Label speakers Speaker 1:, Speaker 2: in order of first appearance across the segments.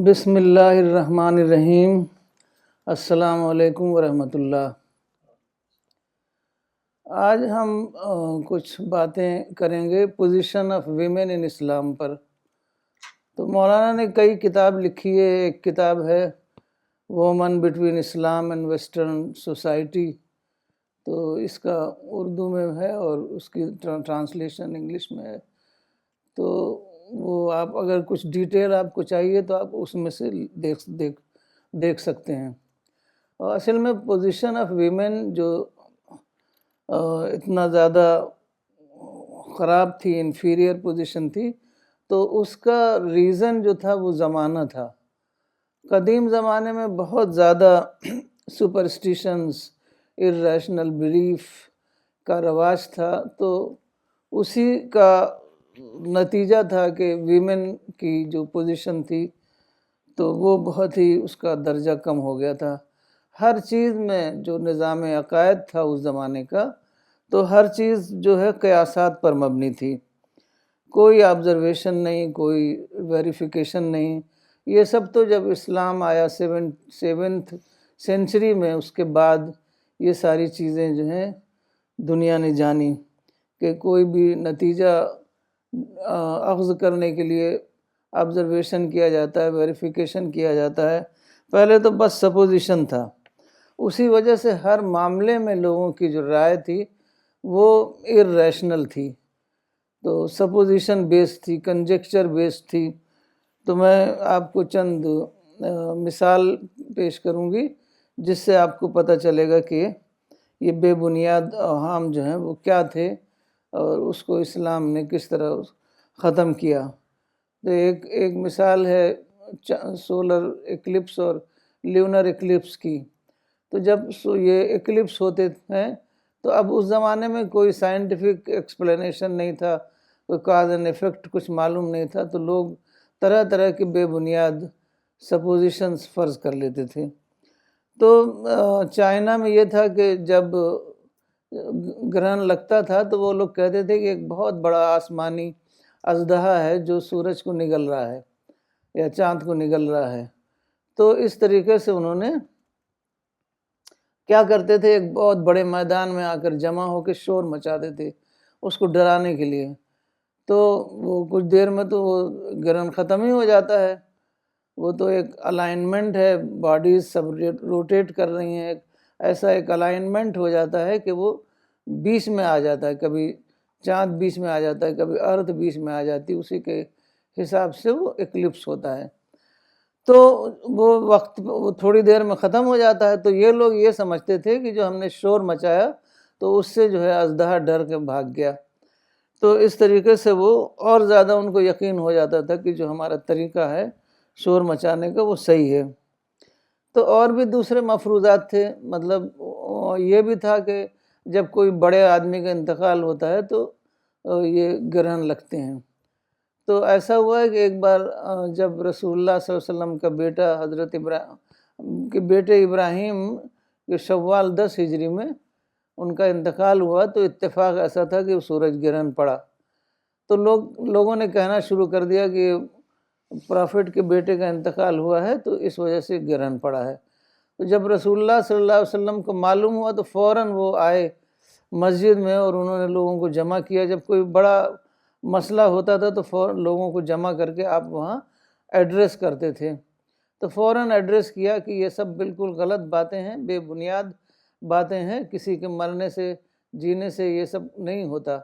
Speaker 1: بسم اللہ الرحمن الرحیم۔ السلام علیکم ورحمۃ اللہ۔ آج ہم کچھ باتیں کریں گے پوزیشن آف ویمن ان اسلام پر۔ تو مولانا نے کئی کتاب لکھی ہے، ایک کتاب ہے women between Islam and western society, تو اس کا اردو میں ہے اور اس کی ٹرانسلیشن انگلش میں ہے۔ تو وہ آپ اگر کچھ ڈیٹیل آپ کو چاہیے تو آپ اس میں سے دیکھ سکتے ہیں۔ اور اصل میں پوزیشن آف ویمن جو اتنا زیادہ خراب تھی، انفیریئر پوزیشن تھی، تو اس کا ریزن جو تھا وہ زمانہ تھا۔ قدیم زمانے میں بہت زیادہ سپرسٹیشنز، ارریشنل بلیف کا رواج تھا، تو اسی کا نتیجہ تھا کہ ویمن کی جو پوزیشن تھی تو وہ بہت ہی اس کا درجہ کم ہو گیا تھا۔ ہر چیز میں جو نظام عقائد تھا اس زمانے کا، تو ہر چیز جو ہے قیاسات پر مبنی تھی، کوئی آبزرویشن نہیں، کوئی ویریفیکیشن نہیں۔ یہ سب تو جب اسلام آیا 7ویں سینچری میں، اس کے بعد یہ ساری چیزیں جو ہیں دنیا نے جانی کہ کوئی بھی نتیجہ اخذ کرنے کے لیے آبزرویشن کیا جاتا ہے، ویریفیکیشن کیا جاتا ہے۔ پہلے تو بس سپوزیشن تھا، اسی وجہ سے ہر معاملے میں لوگوں کی جو رائے تھی وہ ارریشنل تھی، تو سپوزیشن بیس تھی، کنجیکچر بیس تھی۔ تو میں آپ کو چند مثال پیش کروں گی جس سے آپ کو پتہ چلے گا کہ یہ بے بنیاد اوہام جو ہیں وہ کیا تھے اور اس کو اسلام نے کس طرح ختم کیا۔ تو ایک مثال ہے سولر ایکلپس اور لیونر ایکلپس کی۔ تو جب یہ ایکلپس ہوتے ہیں تو اب اس زمانے میں کوئی سائنٹیفک ایکسپلینیشن نہیں تھا، کوئی کاز اینڈ ایفیکٹ کچھ معلوم نہیں تھا، تو لوگ طرح طرح کی بے بنیاد سپوزیشنز فرض کر لیتے تھے۔ تو چائنا میں یہ تھا کہ جب گرہن لگتا تھا تو وہ لوگ کہتے تھے کہ ایک بہت بڑا آسمانی اژدہا ہے جو سورج کو نگل رہا ہے یا چاند کو نگل رہا ہے۔ تو اس طریقے سے انہوں نے کیا کرتے تھے، ایک بہت بڑے میدان میں آ کر جمع ہو کے شور مچاتے تھے اس کو ڈرانے کے لیے۔ تو وہ کچھ دیر میں تو وہ گرہن ختم ہی ہو جاتا ہے، وہ تو ایک الائنمنٹ ہے، باڈیز سب روٹیٹ کر رہی ہیں، ایسا ایک الائنمنٹ ہو جاتا ہے کہ وہ بیچ میں آ جاتا ہے، کبھی چاند بیچ میں آ جاتا ہے، کبھی ارتھ بیچ میں آ جاتی ہے، اسی کے حساب سے وہ ایکلپس ہوتا ہے۔ تو وہ وقت وہ تھوڑی دیر میں ختم ہو جاتا ہے، تو یہ لوگ یہ سمجھتے تھے کہ جو ہم نے شور مچایا تو اس سے جو ہے اژدہا ڈر کے بھاگ گیا۔ تو اس طریقے سے وہ اور زیادہ ان کو یقین ہو جاتا تھا کہ جو ہمارا طریقہ ہے شور مچانے کا وہ صحیح ہے۔ تو اور بھی دوسرے مفروضات تھے، مطلب یہ بھی تھا کہ جب کوئی بڑے آدمی کا انتقال ہوتا ہے تو یہ گرہن لگتے ہیں۔ تو ایسا ہوا ہے کہ ایک بار جب رسول اللہ صلی اللہ علیہ وسلم کا بیٹا حضرت ابراہیم کے بیٹے ابراہیم کے شوال 10 ہجری میں ان کا انتقال ہوا، تو اتفاق ایسا تھا کہ سورج گرہن پڑا۔ تو لوگوں نے کہنا شروع کر دیا کہ پرافٹ کے بیٹے کا انتقال ہوا ہے تو اس وجہ سے گرہن پڑا ہے۔ تو جب رسول اللہ صلی اللہ علیہ وسلم کو معلوم ہوا تو فوراً وہ آئے مسجد میں اور انہوں نے لوگوں کو جمع کیا۔ جب کوئی بڑا مسئلہ ہوتا تھا تو فوراً لوگوں کو جمع کر کے آپ وہاں ایڈریس کرتے تھے۔ تو فوراً ایڈریس کیا کہ یہ سب بالکل غلط باتیں ہیں، بے بنیاد باتیں ہیں، کسی کے مرنے سے جینے سے یہ سب نہیں ہوتا،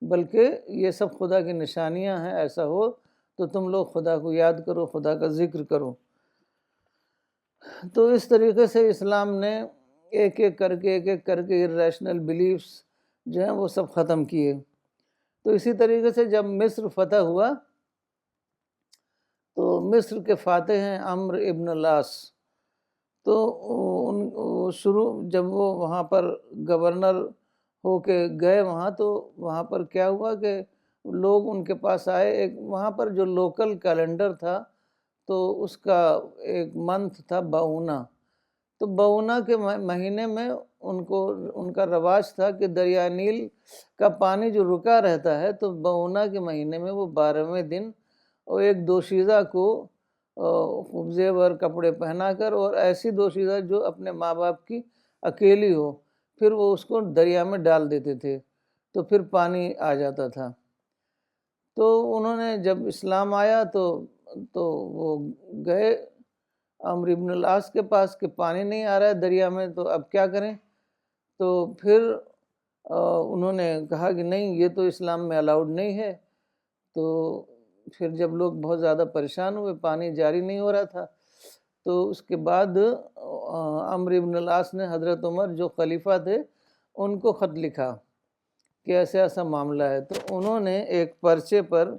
Speaker 1: بلکہ یہ سب خدا کی نشانیاں ہیں، ایسا ہو تو تم لوگ خدا کو یاد کرو، خدا کا ذکر کرو۔ تو اس طریقے سے اسلام نے ایک ایک کر کے ارریشنل بلیفس جو ہیں وہ سب ختم کیے۔ تو اسی طریقے سے جب مصر فتح ہوا تو مصر کے فاتح ہیں عمرو ابن العاص۔ تو جب وہ وہاں پر گورنر ہو کے گئے وہاں، تو وہاں پر کیا ہوا کہ لوگ ان کے پاس آئے۔ ایک وہاں پر جو لوکل کیلنڈر تھا تو اس کا ایک منتھ تھا باؤنا۔ تو باؤنا کے مہینے میں ان کا رواج تھا کہ دریا نیل کا پانی جو رکا رہتا ہے، تو باؤنا کے مہینے میں وہ 12ویں دن اور ایک دوشیزہ کو خوب زیور کپڑے پہنا کر، اور ایسی دوشیزہ جو اپنے ماں باپ کی اکیلی ہو، پھر وہ اس کو دریا میں ڈال دیتے تھے تو پھر پانی آ جاتا تھا۔ تو انہوں نے جب اسلام آیا تو وہ گئے عمرو بن العاص کے پاس کہ پانی نہیں آ رہا ہے دریا میں، تو اب کیا کریں؟ تو پھر انہوں نے کہا کہ نہیں، یہ تو اسلام میں الاؤڈ نہیں ہے۔ تو پھر جب لوگ بہت زیادہ پریشان ہوئے، پانی جاری نہیں ہو رہا تھا، تو اس کے بعد عمرو بن العاص نے حضرت عمر جو خلیفہ تھے ان کو خط لکھا کہ ایسا ایسا معاملہ ہے۔ تو انہوں نے ایک پرچے پر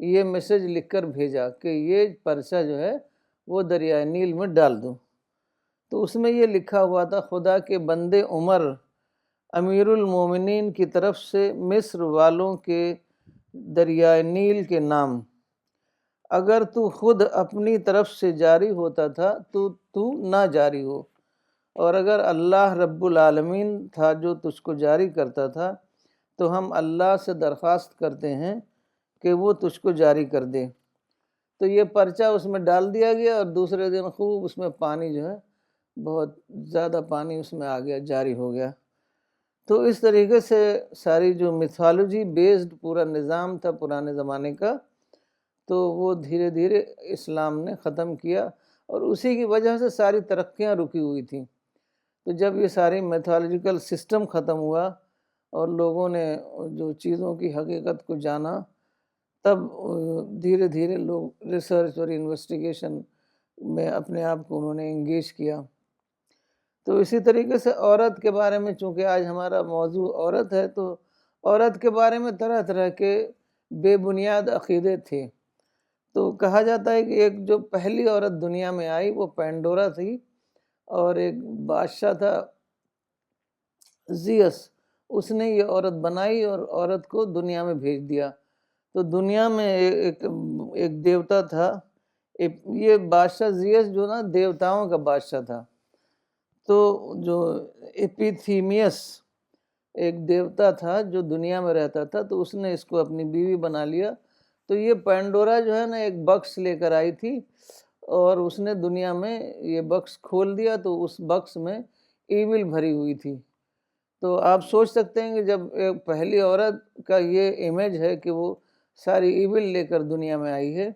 Speaker 1: یہ میسج لکھ کر بھیجا کہ یہ پرچہ جو ہے وہ دریائے نیل میں ڈال دو۔ تو اس میں یہ لکھا ہوا تھا، خدا کے بندے عمر، امیر المومنین کی طرف سے مصر والوں کے دریائے نیل کے نام، اگر تو خود اپنی طرف سے جاری ہوتا تھا تو نہ جاری ہو، اور اگر اللہ رب العالمین تھا جو تجھ کو جاری کرتا تھا تو ہم اللہ سے درخواست کرتے ہیں کہ وہ تجھ کو جاری کر دے۔ تو یہ پرچہ اس میں ڈال دیا گیا، اور دوسرے دن خوب اس میں پانی جو ہے بہت زیادہ پانی اس میں آ گیا، جاری ہو گیا۔ تو اس طریقے سے ساری جو میتھالوجی بیسڈ پورا نظام تھا پرانے زمانے کا، تو وہ دھیرے دھیرے اسلام نے ختم کیا، اور اسی کی وجہ سے ساری ترقیاں رکی ہوئی تھیں۔ تو جب یہ ساری میتھالوجیکل سسٹم ختم ہوا اور لوگوں نے جو چیزوں کی حقیقت کو جانا، تب دھیرے دھیرے لوگ ریسرچ اور انویسٹیگیشن میں اپنے آپ کو انہوں نے انگیج کیا۔ تو اسی طریقے سے عورت کے بارے میں، چونکہ آج ہمارا موضوع عورت ہے، تو عورت کے بارے میں طرح طرح کے بے بنیاد عقیدے تھے۔ تو کہا جاتا ہے کہ ایک جو پہلی عورت دنیا میں آئی وہ پینڈورا تھی، اور ایک بادشاہ تھا زیس، اس نے یہ عورت بنائی اور عورت کو دنیا میں بھیج دیا۔ تو دنیا میں ایک دیوتا تھا، یہ بادشاہ زیس جو نا دیوتاؤں کا بادشاہ تھا۔ تو جو ایپیتھیمیس ایک دیوتا تھا جو دنیا میں رہتا تھا، تو اس نے اس کو اپنی بیوی بنا لیا۔ تو یہ پینڈورا جو ہے نا ایک بکس لے کر آئی تھی، اور اس نے دنیا میں یہ بکس کھول دیا، تو اس بکس میں ایول بھری ہوئی تھی۔ تو آپ سوچ سکتے ہیں کہ جب ایک پہلی عورت کا یہ امیج ہے کہ وہ ساری ایول لے کر دنیا میں آئی ہے،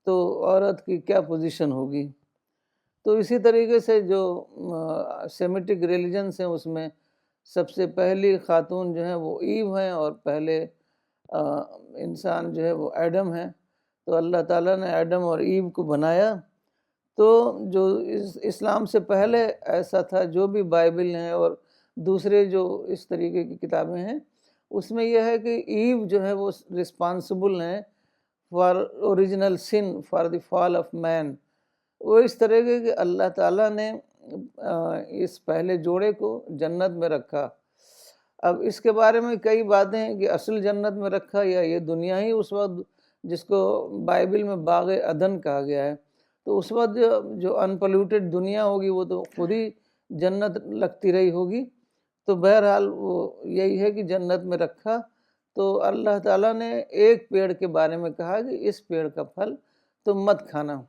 Speaker 1: تو عورت کی کیا پوزیشن ہوگی۔ تو اسی طریقے سے جو سیمیٹک ریلیجنس ہیں اس میں سب سے پہلی خاتون جو ہیں وہ ایو ہیں، اور پہلے انسان جو ہے وہ ایڈم ہیں۔ تو اللہ تعالیٰ نے ایڈم اور ایو کو بنایا۔ تو جو اسلام سے پہلے ایسا تھا، جو بھی بائبل ہیں اور دوسرے جو اس طریقے کی کتابیں ہیں، اس میں یہ ہے کہ ایو جو ہے وہ رسپانسبل ہیں for original sin, for the fall of man. وہ اس طرح کے کہ اللہ تعالیٰ نے اس پہلے جوڑے کو جنت میں رکھا۔ اب اس کے بارے میں کئی باتیں ہیں کہ اصل جنت میں رکھا یا یہ دنیا ہی اس وقت، جس کو بائبل میں باغ عدن کہا گیا ہے، تو اس وقت جو انپلیوٹڈ دنیا ہوگی وہ تو خود ہی جنت لگتی رہی ہوگی۔ تو بہرحال وہ یہی ہے کہ جنت میں رکھا۔ تو اللہ تعالیٰ نے ایک پیڑ کے بارے میں کہا کہ اس پیڑ کا پھل تم مت کھانا۔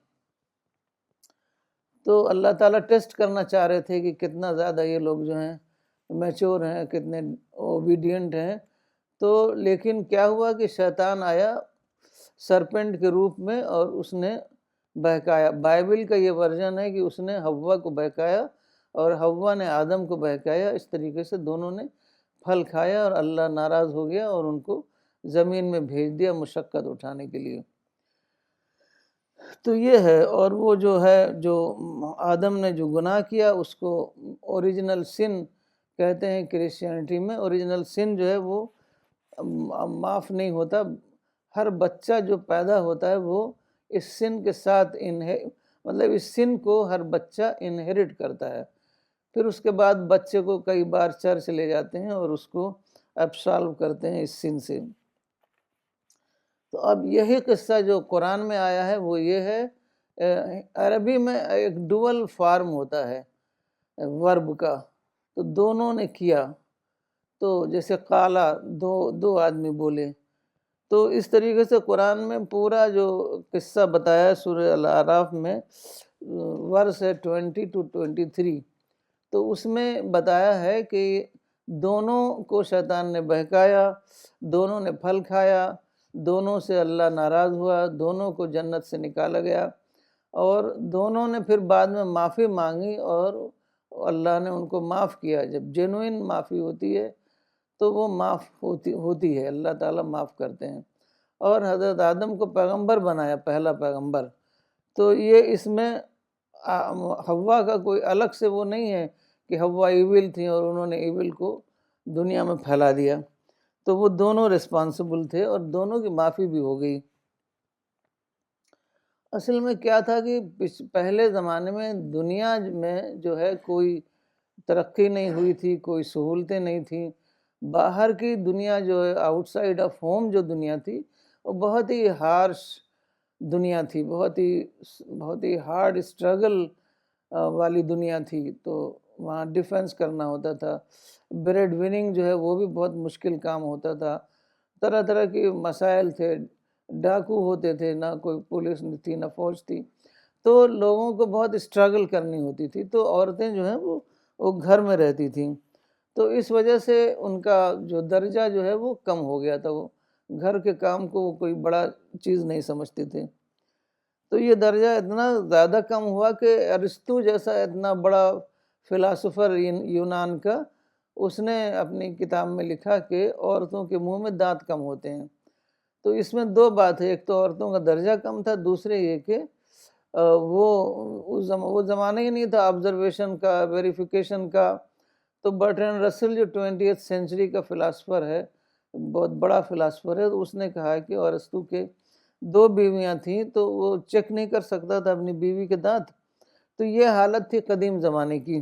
Speaker 1: تو اللہ تعالیٰ ٹیسٹ کرنا چاہ رہے تھے کہ کتنا زیادہ یہ لوگ جو ہیں میچور ہیں، کتنے اوبیڈینٹ ہیں۔ تو لیکن کیا ہوا کہ شیطان آیا سرپنٹ کے روپ میں، اور اس نے بہکایا۔ بائبل کا یہ ورژن ہے کہ اس نے حوا کو بہکایا، اور حوا نے آدم کو بہکایا۔ اس طریقے سے دونوں نے پھل کھایا، اور اللہ ناراض ہو گیا اور ان کو زمین میں بھیج دیا مشقت اٹھانے کے لیے۔ تو یہ ہے، اور وہ جو ہے جو آدم نے جو گناہ کیا اس کو اوریجنل سن کہتے ہیں کرسچینٹی میں۔ اوریجنل سن جو ہے وہ معاف نہیں ہوتا۔ ہر بچہ جو پیدا ہوتا ہے وہ اس سن کے ساتھ مطلب اس سن کو ہر بچہ انہیرٹ کرتا ہے۔ پھر اس کے بعد بچے کو کئی بار چرچ لے جاتے ہیں اور اس کو ایبسالو کرتے ہیں اس سن سے۔ تو اب یہی قصہ جو قرآن میں آیا ہے وہ یہ ہے، عربی میں ایک ڈوول فارم ہوتا ہے ورب کا، تو دونوں نے کیا۔ تو جیسے قالا، دو آدمی بولے، تو اس طریقے سے قرآن میں پورا جو قصہ بتایا ہے سورہ الاعراف میں ورس ہے 20 to 23، تو اس میں بتایا ہے کہ دونوں کو شیطان نے بہکایا، دونوں نے پھل کھایا، دونوں سے اللہ ناراض ہوا، دونوں کو جنت سے نکالا گیا، اور دونوں نے پھر بعد میں معافی مانگی اور اللہ نے ان کو معاف کیا۔ جب جینوئن معافی ہوتی ہے تو وہ معاف ہوتی ہے، اللہ تعالیٰ معاف کرتے ہیں۔ اور حضرت آدم کو پیغمبر بنایا، پہلا پیغمبر، تو یہ اس میں حوا کا کوئی الگ سے وہ نہیں ہے کہ حوا ایول تھیں اور انہوں نے ایول کو دنیا میں پھیلا دیا، تو وہ دونوں ریسپانسبل تھے اور دونوں کی معافی بھی ہو گئی۔ اصل میں کیا تھا کہ پہلے زمانے میں دنیا میں جو ہے کوئی ترقی نہیں ہوئی تھی، کوئی سہولتیں نہیں تھیں، باہر کی دنیا جو ہے آؤٹ سائڈ آف ہوم جو دنیا تھی وہ بہت ہی ہارش دنیا تھی، بہت ہی ہارڈ اسٹرگل والی دنیا تھی، تو وہاں ڈیفینس کرنا ہوتا تھا، بریڈ وننگ جو ہے وہ بھی بہت مشکل کام ہوتا تھا، طرح طرح کے مسائل تھے، ڈاکو ہوتے تھے، نہ کوئی پولیس تھی نہ فوج تھی، تو لوگوں کو بہت اسٹرگل کرنی ہوتی تھی، تو عورتیں جو ہیں وہ گھر میں رہتی تھیں، تو اس وجہ سے ان کا جو درجہ جو ہے وہ کم ہو گیا تھا، وہ گھر کے کام کو وہ کوئی بڑا چیز نہیں سمجھتے تھے۔ تو یہ درجہ اتنا زیادہ کم ہوا کہ ارسطو جیسا اتنا بڑا فلاسفر یونان کا، اس نے اپنی کتاب میں لکھا کہ عورتوں کے منہ میں دانت کم ہوتے ہیں۔ تو اس میں دو بات ہے، ایک تو عورتوں کا درجہ کم تھا، دوسرے یہ کہ وہ زمانہ ہی نہیں تھا آبزرویشن کا، ویریفیکیشن کا۔ تو برٹرینڈ رسل جو 20th سینچری کا فلاسفر ہے، بہت بڑا فلاسفر ہے، تو اس نے کہا کہ ارسطو کے 2 بیویاں تھیں تو وہ چیک نہیں کر سکتا تھا اپنی بیوی کے دانت، تو یہ حالت تھی قدیم زمانے کی۔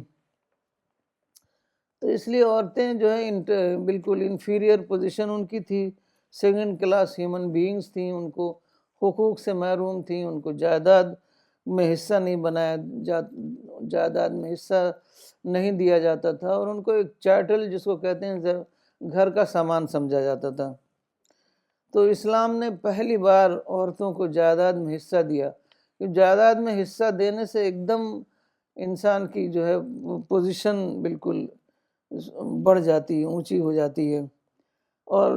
Speaker 1: تو اس لیے عورتیں جو ہے بالکل انفیریئر پوزیشن ان کی تھی، سیکنڈ کلاس ہیومن بینگز تھیں، ان کو حقوق سے محروم تھیں، ان کو جائیداد میں حصہ نہیں بنایا جائیداد میں حصہ نہیں دیا جاتا تھا، اور ان کو ایک چیٹل جس کو کہتے ہیں گھر کا سامان سمجھا جاتا تھا۔ تو اسلام نے پہلی بار عورتوں کو جائیداد میں حصہ دیا، کہ جائیداد میں حصہ دینے سے ایک دم انسان کی جو ہے پوزیشن بالکل بڑھ جاتی ہے، اونچی ہو جاتی ہے، اور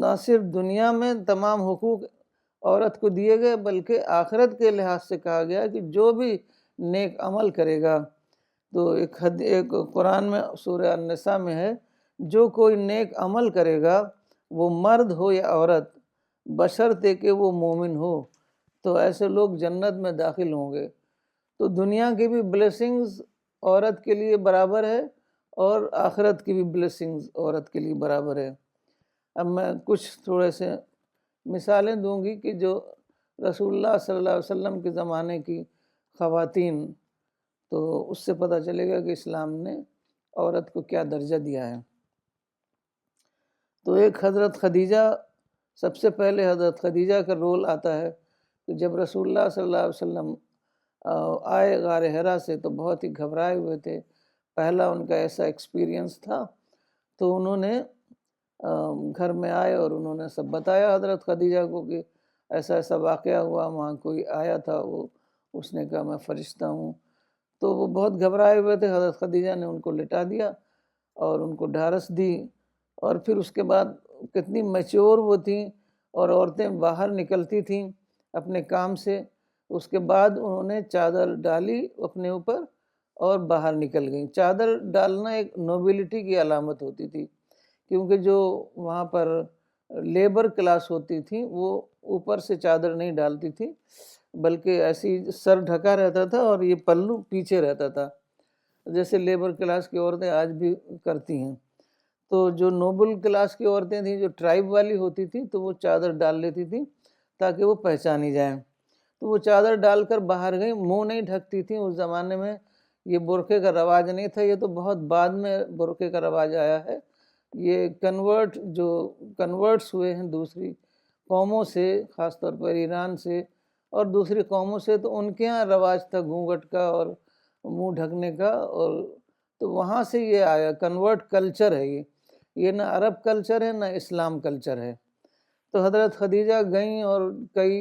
Speaker 1: نہ صرف دنیا میں تمام حقوق عورت کو دیے گئے بلکہ آخرت کے لحاظ سے کہا گیا کہ جو بھی نیک عمل کرے گا، تو ایک قرآن میں سورہ النساء میں ہے، جو کوئی نیک عمل کرے گا وہ مرد ہو یا عورت، بشرطے کہ وہ مومن ہو، تو ایسے لوگ جنت میں داخل ہوں گے۔ تو دنیا کی بھی بلیسنگز عورت کے لیے برابر ہے اور آخرت کی بھی بلیسنگز عورت کے لیے برابر ہے۔ اب میں کچھ تھوڑے سے مثالیں دوں گی کہ جو رسول اللہ صلی اللہ علیہ وسلم کے زمانے کی خواتین، تو اس سے پتہ چلے گا کہ اسلام نے عورت کو کیا درجہ دیا ہے۔ تو ایک حضرت خدیجہ، سب سے پہلے حضرت خدیجہ کا رول آتا ہے کہ جب رسول اللہ صلی اللہ علیہ وسلم آئے غار حرا سے تو بہت ہی گھبرائے ہوئے تھے، پہلا ان کا ایسا ایکسپیرینس تھا، تو انہوں نے گھر میں آئے اور انہوں نے سب بتایا حضرت خدیجہ کو کہ ایسا ایسا واقعہ ہوا، وہاں کوئی آیا تھا، اس نے کہا میں فرشتہ ہوں۔ تو وہ بہت گھبرائے ہوئے تھے، حضرت خدیجہ نے ان کو لٹا دیا اور ان کو ڈھارس دی، اور پھر اس کے بعد کتنی میچور وہ تھیں، اور عورتیں باہر نکلتی تھیں اپنے کام سے، اس کے بعد انہوں نے چادر ڈالی اپنے اوپر اور باہر نکل گئیں۔ چادر ڈالنا ایک نوبلٹی کی علامت ہوتی تھی، کیونکہ جو وہاں پر لیبر کلاس ہوتی تھی وہ اوپر سے چادر نہیں ڈالتی تھی، بلکہ ایسی سر ڈھکا رہتا تھا اور یہ پلو پیچھے رہتا تھا، جیسے لیبر کلاس کی عورتیں آج بھی کرتی ہیں۔ تو جو نوبل کلاس کی عورتیں تھیں، جو ٹرائب والی ہوتی تھیں، تو وہ چادر ڈال لیتی تھیں تاکہ وہ پہچانی جائیں، تو وہ چادر ڈال کر باہر گئیں، منہ نہیں ڈھکتی تھیں۔ اس زمانے میں یہ برقعے کا رواج نہیں تھا، یہ تو بہت بعد میں برقعے کا رواج آیا ہے۔ یہ کنورٹس ہوئے ہیں دوسری قوموں سے، خاص طور پر ایران سے اور دوسری قوموں سے، تو ان کے ہاں رواج تھا گھونگھٹ کا اور منہ ڈھکنے کا، اور تو وہاں سے یہ آیا، کنورٹ کلچر ہے یہ نہ عرب کلچر ہے نہ اسلام کلچر ہے۔ تو حضرت خدیجہ گئیں اور کئی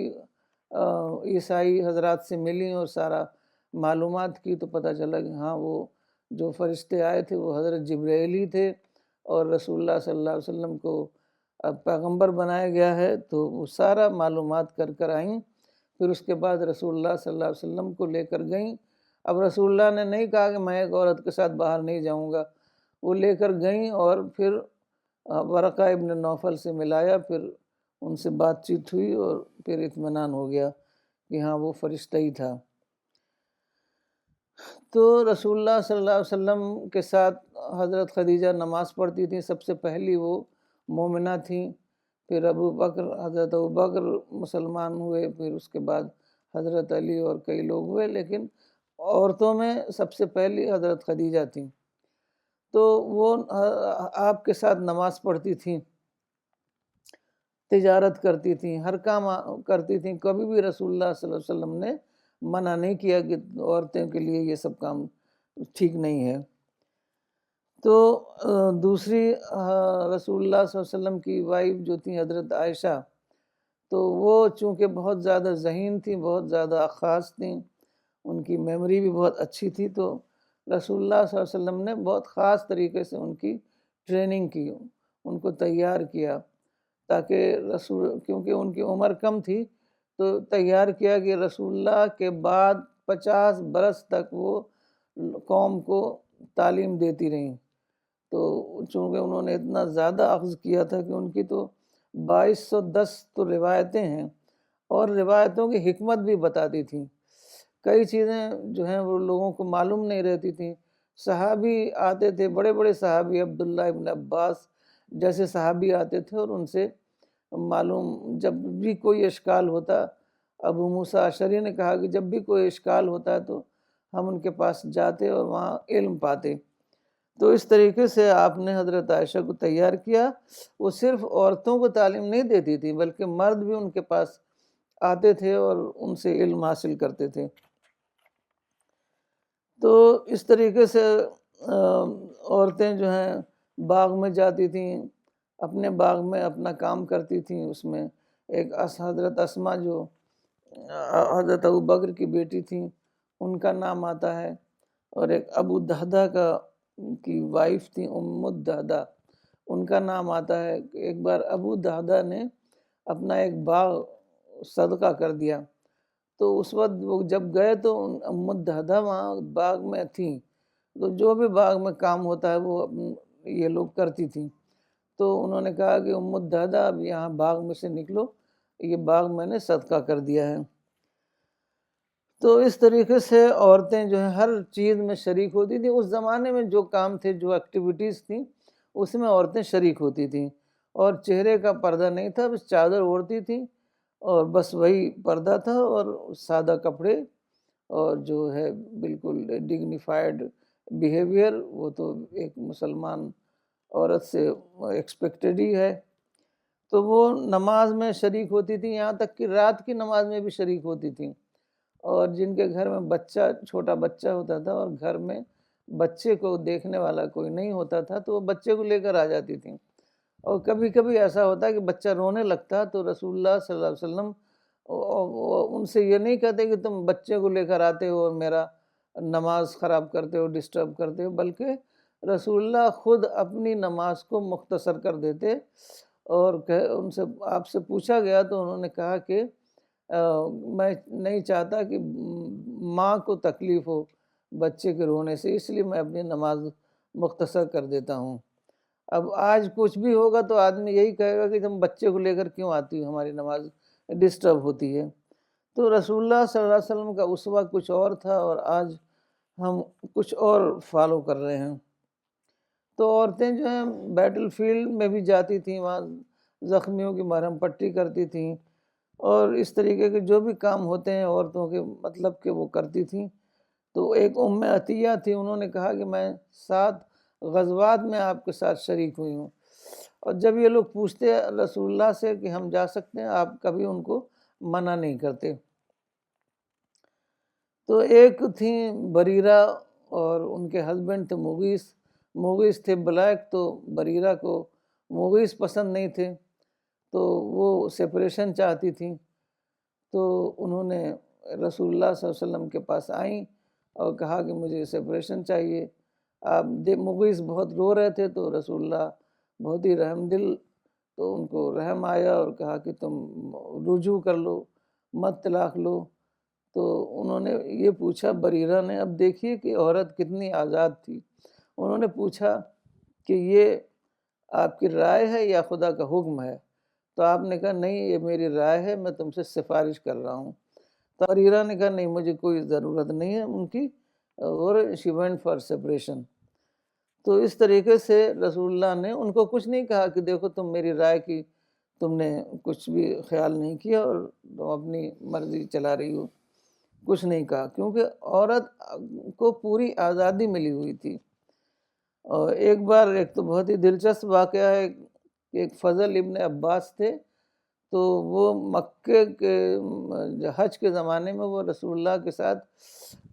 Speaker 1: عیسائی حضرات سے ملیں اور سارا معلومات کی، تو پتہ چلا کہ ہاں وہ جو فرشتے آئے تھے وہ حضرت جبرائیل ہی تھے، اور رسول اللہ صلی اللہ علیہ وسلم کو اب پیغمبر بنایا گیا ہے۔ تو وہ سارا معلومات کر آئیں، پھر اس کے بعد رسول اللہ صلی اللہ علیہ وسلم کو لے کر گئیں۔ اب رسول اللہ نے نہیں کہا کہ میں ایک عورت کے ساتھ باہر نہیں جاؤں گا، وہ لے کر گئیں اور پھر ورقہ ابن نوفل سے ملایا، پھر ان سے بات چیت ہوئی اور پھر اطمینان ہو گیا کہ ہاں وہ فرشتہ ہی تھا۔ تو رسول اللہ صلی اللہ علیہ وسلم کے ساتھ حضرت خدیجہ نماز پڑھتی تھیں، سب سے پہلی وہ مومنہ تھیں، پھر حضرت ابوبکر مسلمان ہوئے، پھر اس کے بعد حضرت علی اور کئی لوگ ہوئے، لیکن عورتوں میں سب سے پہلی حضرت خدیجہ تھیں۔ تو وہ آپ کے ساتھ نماز پڑھتی تھیں، تجارت کرتی تھیں، ہر کام کرتی تھیں، کبھی بھی رسول اللہ صلی اللہ علیہ وسلم نے منع نہیں کیا کہ عورتوں کے لیے یہ سب کام ٹھیک نہیں ہے۔ تو دوسری رسول اللہ صلی اللہ علیہ وسلم کی وائف جو تھیں حضرت عائشہ، تو وہ چونکہ بہت زیادہ ذہین تھیں، بہت زیادہ خاص تھیں، ان کی میموری بھی بہت اچھی تھی، تو رسول اللہ صلی اللہ علیہ وسلم نے بہت خاص طریقے سے ان کی ٹریننگ کی، ان کو تیار کیا، تاکہ کیونکہ ان کی عمر کم تھی، تو تیار کیا کہ رسول اللہ کے بعد 50 برس تک وہ قوم کو تعلیم دیتی رہیں۔ تو چونکہ انہوں نے اتنا زیادہ اخذ کیا تھا کہ ان کی تو 2210 تو روایتیں ہیں، اور روایتوں کی حکمت بھی بتاتی تھیں۔ کئی چیزیں جو ہیں وہ لوگوں کو معلوم نہیں رہتی تھیں۔ صحابی آتے تھے، بڑے بڑے صحابی، عبداللہ ابن عباس جیسے صحابی آتے تھے، اور ان سے معلوم جب بھی کوئی اشکال ہوتا، ابو موسیٰ اشعری نے کہا کہ جب بھی کوئی اشکال ہوتا ہے تو ہم ان کے پاس جاتے اور وہاں علم پاتے۔ تو اس طریقے سے آپ نے حضرت عائشہ کو تیار کیا۔ وہ صرف عورتوں کو تعلیم نہیں دیتی تھی، بلکہ مرد بھی ان کے پاس آتے تھے اور ان سے علم حاصل کرتے تھے۔ تو اس طریقے سے عورتیں جو ہیں باغ میں جاتی تھیں، اپنے باغ میں اپنا کام کرتی تھیں۔ اس میں ایک حضرت اسما جو حضرت ابوبکر کی بیٹی تھیں، ان کا نام آتا ہے، اور ایک ابو دہدہ کی وائف تھیں ام الدہدہ، ان کا نام آتا ہے۔ ایک بار ابو دہدہ نے اپنا ایک باغ صدقہ کر دیا، تو اس وقت وہ جب گئے تو ام الدہدہ وہاں باغ میں تھیں، تو جو بھی باغ میں کام ہوتا ہے وہ یہ لوگ کرتی تھیں۔ تو انہوں نے کہا کہ ام الدہدہ اب یہاں باغ میں سے نکلو، یہ باغ میں نے صدقہ کر دیا ہے۔ تو اس طریقے سے عورتیں جو ہیں ہر چیز میں شریک ہوتی تھیں۔ اس زمانے میں جو کام تھے، جو ایکٹیویٹیز تھیں، اس میں عورتیں شریک ہوتی تھیں، اور چہرے کا پردہ نہیں تھا، بس چادر اوڑھتی تھیں، اور بس وہی پردہ تھا، اور سادہ کپڑے، اور جو ہے بالکل ڈگنیفائڈ بیہیویئر، وہ تو ایک مسلمان عورت سے ایکسپیکٹڈ ہی ہے۔ تو وہ نماز میں شریک ہوتی تھیں، یہاں تک کہ رات کی نماز میں بھی شریک ہوتی تھیں، اور جن کے گھر میں چھوٹا بچہ ہوتا تھا اور گھر میں بچے کو دیکھنے والا کوئی نہیں ہوتا تھا، تو وہ بچے کو لے کر آ جاتی تھیں۔ اور کبھی کبھی ایسا ہوتا ہے کہ بچہ رونے لگتا، تو رسول اللہ صلی اللہ علیہ وسلم ان سے یہ نہیں کہتے کہ تم بچے کو لے کر آتے ہو اور میرا نماز خراب کرتے ہو، ڈسٹرب کرتے ہو، بلکہ رسول اللہ خود اپنی نماز کو مختصر کر دیتے، اور ان سے آپ سے پوچھا گیا تو انہوں نے کہا کہ میں نہیں چاہتا کہ ماں کو تکلیف ہو بچے کے رونے سے، اس لیے میں اپنی نماز مختصر کر دیتا ہوں۔ اب آج کچھ بھی ہوگا تو آدمی یہی کہے گا کہ تم بچے کو لے کر کیوں آتی ہو، ہماری نماز ڈسٹرب ہوتی ہے۔ تو رسول اللہ صلی اللہ علیہ وسلم کا اسوہ کچھ اور تھا، اور آج ہم کچھ اور فالو کر رہے ہیں۔ تو عورتیں جو ہیں بیٹل فیلڈ میں بھی جاتی تھیں، وہاں زخمیوں کی مرہم پٹی کرتی تھیں، اور اس طریقے کے جو بھی کام ہوتے ہیں عورتوں کے، مطلب کہ وہ کرتی تھیں۔ تو ایک ام عطیہ تھی، انہوں نے کہا کہ میں 7 غزوات میں آپ کے ساتھ شریک ہوئی ہوں، اور جب یہ لوگ پوچھتے ہیں رسول اللہ سے کہ ہم جا سکتے ہیں، آپ کبھی ان کو منع نہیں کرتے۔ تو ایک تھیں بریرہ، اور ان کے ہسبینڈ تھے مغیث تھے بلیک، تو بریرہ کو مغیث پسند نہیں تھے، تو وہ سپریشن چاہتی تھیں، تو انہوں نے رسول اللہ صلی اللہ علیہ وسلم کے پاس آئیں اور کہا کہ مجھے سپریشن چاہیے. آپ مغیث بہت رو رہے تھے، تو رسول اللہ بہت ہی رحم دل، تو ان کو رحم آیا اور کہا کہ تم رجوع کر لو، مت طلاق لو. تو انہوں نے یہ پوچھا بریرہ نے، اب دیکھیے کہ عورت کتنی آزاد تھی. انہوں نے پوچھا کہ یہ آپ کی رائے ہے یا خدا کا حکم ہے؟ تو آپ نے کہا نہیں، یہ میری رائے ہے، میں تم سے سفارش کر رہا ہوں. تو بریرہ نے کہا نہیں، مجھے کوئی ضرورت نہیں ہے ان کی، اور she went for separation. تو اس طریقے سے رسول اللہ نے ان کو کچھ نہیں کہا کہ دیکھو تم میری رائے کی تم نے کچھ بھی خیال نہیں کیا اور تم اپنی مرضی چلا رہی ہو، کچھ نہیں کہا، کیونکہ عورت کو پوری آزادی ملی ہوئی تھی. اور ایک بار ایک تو بہت ہی دلچسپ واقعہ ہے کہ ایک فضل ابن عباس تھے، تو وہ مکے کے حج کے زمانے میں وہ رسول اللہ کے ساتھ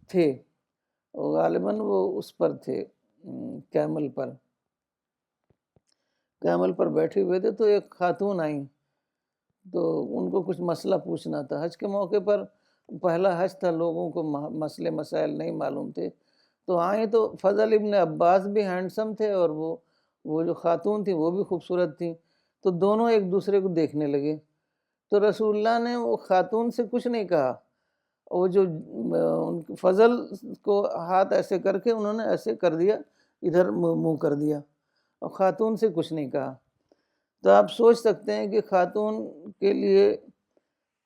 Speaker 1: تھے، غالباً وہ اس پر تھے، کیمل پر بیٹھے ہوئے تھے. تو ایک خاتون آئیں، تو ان کو کچھ مسئلہ پوچھنا تھا. حج کے موقع پر پہلا حج تھا، لوگوں کو مسئلے مسائل نہیں معلوم تھے. تو آئیں تو فضل ابن عباس بھی ہینڈسم تھے، اور وہ جو خاتون تھی وہ بھی خوبصورت تھیں. تو دونوں ایک دوسرے کو دیکھنے لگے. تو رسول اللہ نے وہ خاتون سے کچھ نہیں کہا، وہ جو فضل کو ہاتھ ایسے کر کے انہوں نے ایسے کر دیا، ادھر منہ کر دیا، اور خاتون سے کچھ نہیں کہا. تو آپ سوچ سکتے ہیں کہ خاتون کے لیے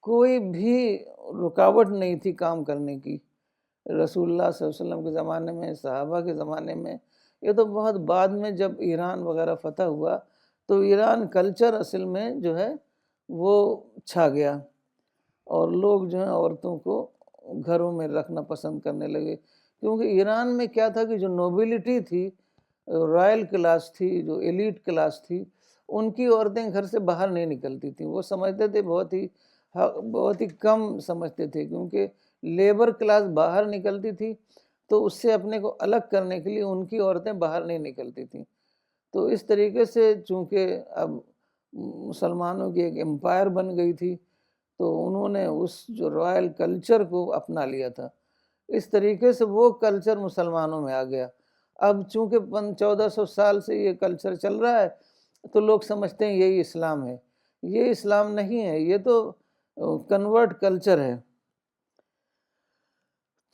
Speaker 1: کوئی بھی رکاوٹ نہیں تھی کام کرنے کی. رسول اللہ صلی اللہ علیہ وسلم کے زمانے میں، صحابہ کے زمانے میں، یہ تو بہت بعد میں جب ایران وغیرہ فتح ہوا تو ایران کلچر اصل میں جو ہے وہ چھا گیا، اور لوگ جو ہیں عورتوں کو گھروں میں رکھنا پسند کرنے لگے. کیونکہ ایران میں کیا تھا کہ جو نوبلٹی تھی، رائل کلاس تھی، جو ایلیٹ کلاس تھی، ان کی عورتیں گھر سے باہر نہیں نکلتی تھیں. وہ سمجھتے تھے بہت ہی کم سمجھتے تھے، کیونکہ لیبر کلاس باہر نکلتی تھی تو اس سے اپنے کو الگ کرنے کے لیے ان کی عورتیں باہر نہیں نکلتی تھیں. تو اس طریقے سے چونکہ اب مسلمانوں کی ایک امپائر بن گئی تھی، تو انہوں نے اس جو رائل کلچر کو اپنا لیا تھا. اس طریقے سے وہ کلچر مسلمانوں میں آ گیا. اب چونکہ 1400 سال سے یہ کلچر چل رہا ہے، تو لوگ سمجھتے ہیں یہی اسلام ہے. یہ اسلام نہیں ہے، یہ تو کنورٹ کلچر ہے.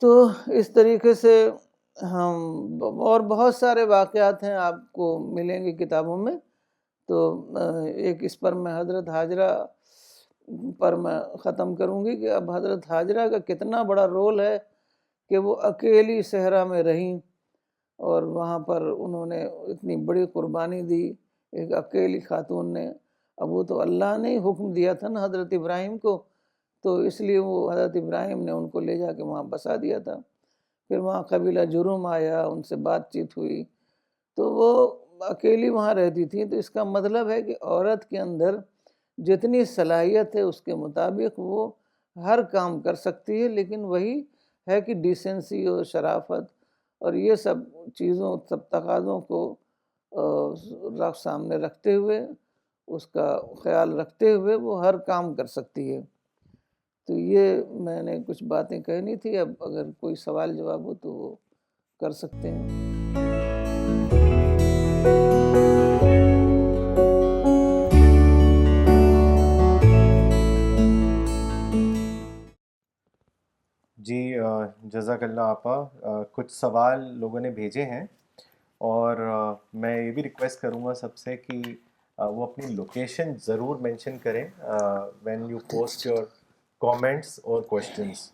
Speaker 1: تو اس طریقے سے ہم اور بہت سارے واقعات ہیں آپ کو ملیں گے کتابوں میں. تو ایک اس پر میں حضرت ہاجرہ پر میں ختم کروں گی کہ اب حضرت ہاجرہ کا کتنا بڑا رول ہے کہ وہ اکیلی صحرا میں رہیں، اور وہاں پر انہوں نے اتنی بڑی قربانی دی، ایک اکیلی خاتون نے. اب وہ تو اللہ نے ہی حکم دیا تھا نا حضرت ابراہیم کو، تو اس لیے وہ حضرت ابراہیم نے ان کو لے جا کے وہاں بسا دیا تھا. پھر وہاں قبیلہ جرم آیا، ان سے بات چیت ہوئی، تو وہ اکیلی وہاں رہتی تھی. تو اس کا مطلب ہے کہ عورت کے اندر جتنی صلاحیت ہے اس کے مطابق وہ ہر کام کر سکتی ہے، لیکن وہی ہے کہ ڈیسنسی اور شرافت اور یہ سب چیزوں، سب تقاضوں کو سامنے رکھتے ہوئے، اس کا خیال رکھتے ہوئے وہ ہر کام کر سکتی ہے. تو یہ میں نے کچھ باتیں کہنی تھی. اب اگر کوئی سوال جواب ہو تو وہ کر سکتے ہیں.
Speaker 2: جی جزاک اللہ آپا. کچھ سوال لوگوں نے بھیجے ہیں، اور میں یہ بھی ریکویسٹ کروں گا سب سے کہ وہ اپنی لوکیشن ضرور مینشن کریں when you post your comments اور کوشچنس.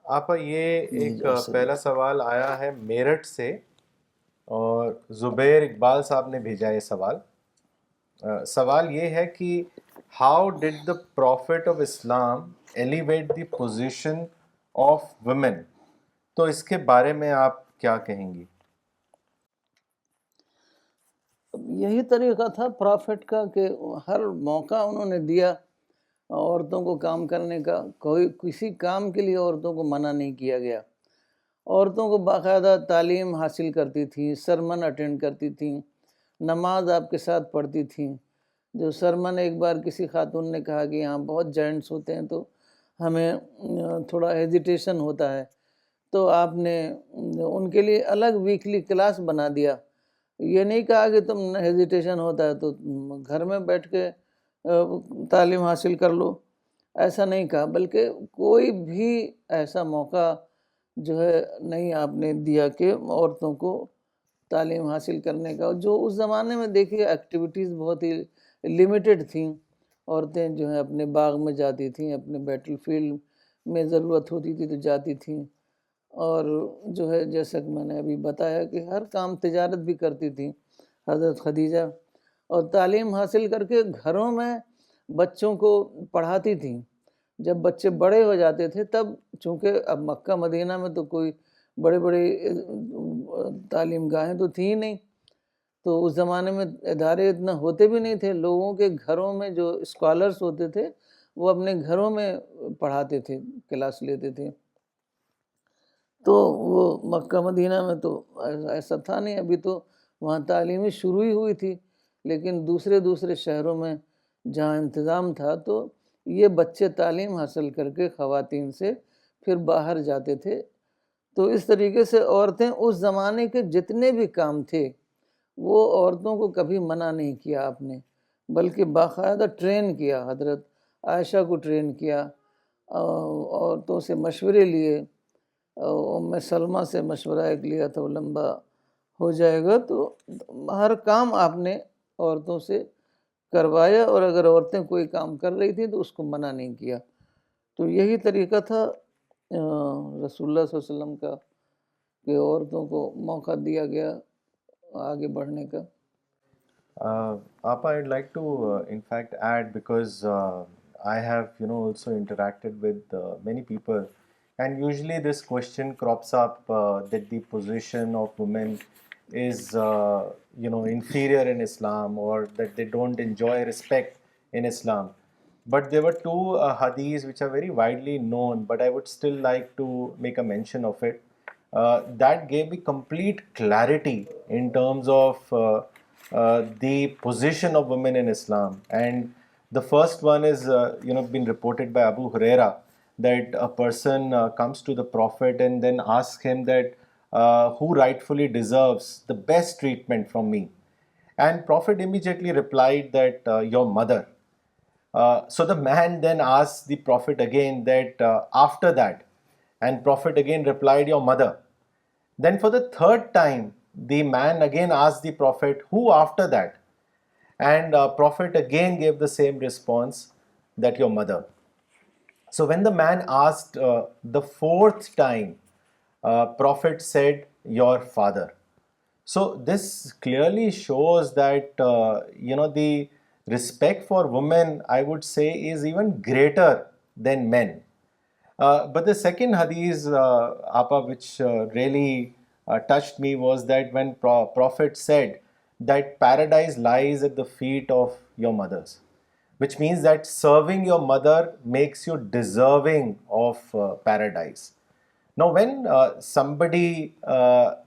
Speaker 2: آپا یہ ایک پہلا سوال آیا ہے میرٹھ سے، اور زبیر اقبال صاحب نے بھیجا یہ سوال. سوال یہ ہے کہ how did the prophet of Islam elevate the position of women? تو اس کے بارے میں آپ کیا کہیں گی؟
Speaker 1: یہی طریقہ تھا پرافٹ کا کہ ہر موقع انہوں نے دیا عورتوں کو کام کرنے کا. کسی کام کے لیے عورتوں کو منع نہیں کیا گیا. عورتوں کو باقاعدہ تعلیم حاصل کرتی تھیں، سرمن اٹینڈ کرتی تھیں، نماز آپ کے ساتھ پڑھتی تھیں. جو سرمن ایک بار کسی خاتون نے کہا کہ یہاں بہت جینٹس ہوتے ہیں تو ہمیں تھوڑا ہیزیٹیشن ہوتا ہے، تو آپ نے ان کے لیے الگ ویکلی کلاس بنا دیا. یہ نہیں کہا کہ تم ہیزیٹیشن ہوتا ہے تو گھر میں بیٹھ کے تعلیم حاصل کر لو، ایسا نہیں کہا، بلکہ کوئی بھی ایسا موقع جو ہے نہیں آپ نے دیا کہ عورتوں کو تعلیم حاصل کرنے کا. جو اس زمانے میں دیکھیے ایکٹیویٹیز بہت ہی لمیٹڈ تھیں. عورتیں جو ہیں اپنے باغ میں جاتی تھیں، اپنے بیٹل فیلڈ میں ضرورت ہوتی تھی تو جاتی تھیں، اور جو ہے جیسا کہ میں نے ابھی بتایا کہ ہر کام تجارت بھی کرتی تھیں حضرت خدیجہ، اور تعلیم حاصل کر کے گھروں میں بچوں کو پڑھاتی تھیں. جب بچے بڑے ہو جاتے تھے تب چونکہ اب مکہ مدینہ میں تو کوئی بڑے بڑے تعلیم گاہیں تو تھیں ہی نہیں، تو اس زمانے میں ادارے اتنا ہوتے بھی نہیں تھے. لوگوں کے گھروں میں جو اسکالرس ہوتے تھے وہ اپنے گھروں میں پڑھاتے تھے، کلاس لیتے تھے. تو وہ مکہ مدینہ میں تو ایسا تھا نہیں، ابھی تو وہاں تعلیمی شروع ہی ہوئی تھی، لیکن دوسرے شہروں میں جہاں انتظام تھا تو یہ بچے تعلیم حاصل کر کے خواتین سے پھر باہر جاتے تھے. تو اس طریقے سے عورتیں اس زمانے کے جتنے بھی کام تھے وہ عورتوں کو کبھی منع نہیں کیا آپ نے، بلکہ باقاعدہ ٹرین کیا. حضرت عائشہ کو ٹرین کیا، عورتوں سے مشورے لیے. ام سلمہ سے مشورہ ایک لیا تھا، وہ لمبا ہو جائے گا، تو ہر کام آپ نے عورتوں سے کروایا، اور اگر عورتیں کوئی کام کر رہی تھیں تو اس کو منع نہیں کیا. تو یہی طریقہ تھا رسول اللہ صلی اللہ علیہ وسلم کا کہ عورتوں کو موقع دیا گیا آگے بڑھنے کا.
Speaker 2: Appa, I'd like to in fact add, because I have also interacted with many people, and usually this question crops up that the position of women is inferior in Islam, or that they don't enjoy respect in Islam. But there were two hadiths which are very widely known, but I would still like to make a mention of it. That gave me complete clarity in terms of the position of women in Islam. And the first one is been reported by Abu Huraira, that a person comes to the Prophet and then asks him that who rightfully deserves the best treatment from me. And Prophet immediately replied that your mother. So the man then asked the Prophet again that after that, and Prophet again replied, your mother. Then for the third time, the man again asked the Prophet, who after that? And Prophet again gave the same response, that your mother. So when the man asked the fourth time, Prophet said, your father. So this clearly shows that the respect for women, I would say, is even greater than men. But the second hadith, Appa, which really touched me, was that when Prophet said that paradise lies at the feet of your mothers, which means that serving your mother makes you deserving of paradise. Now, when somebody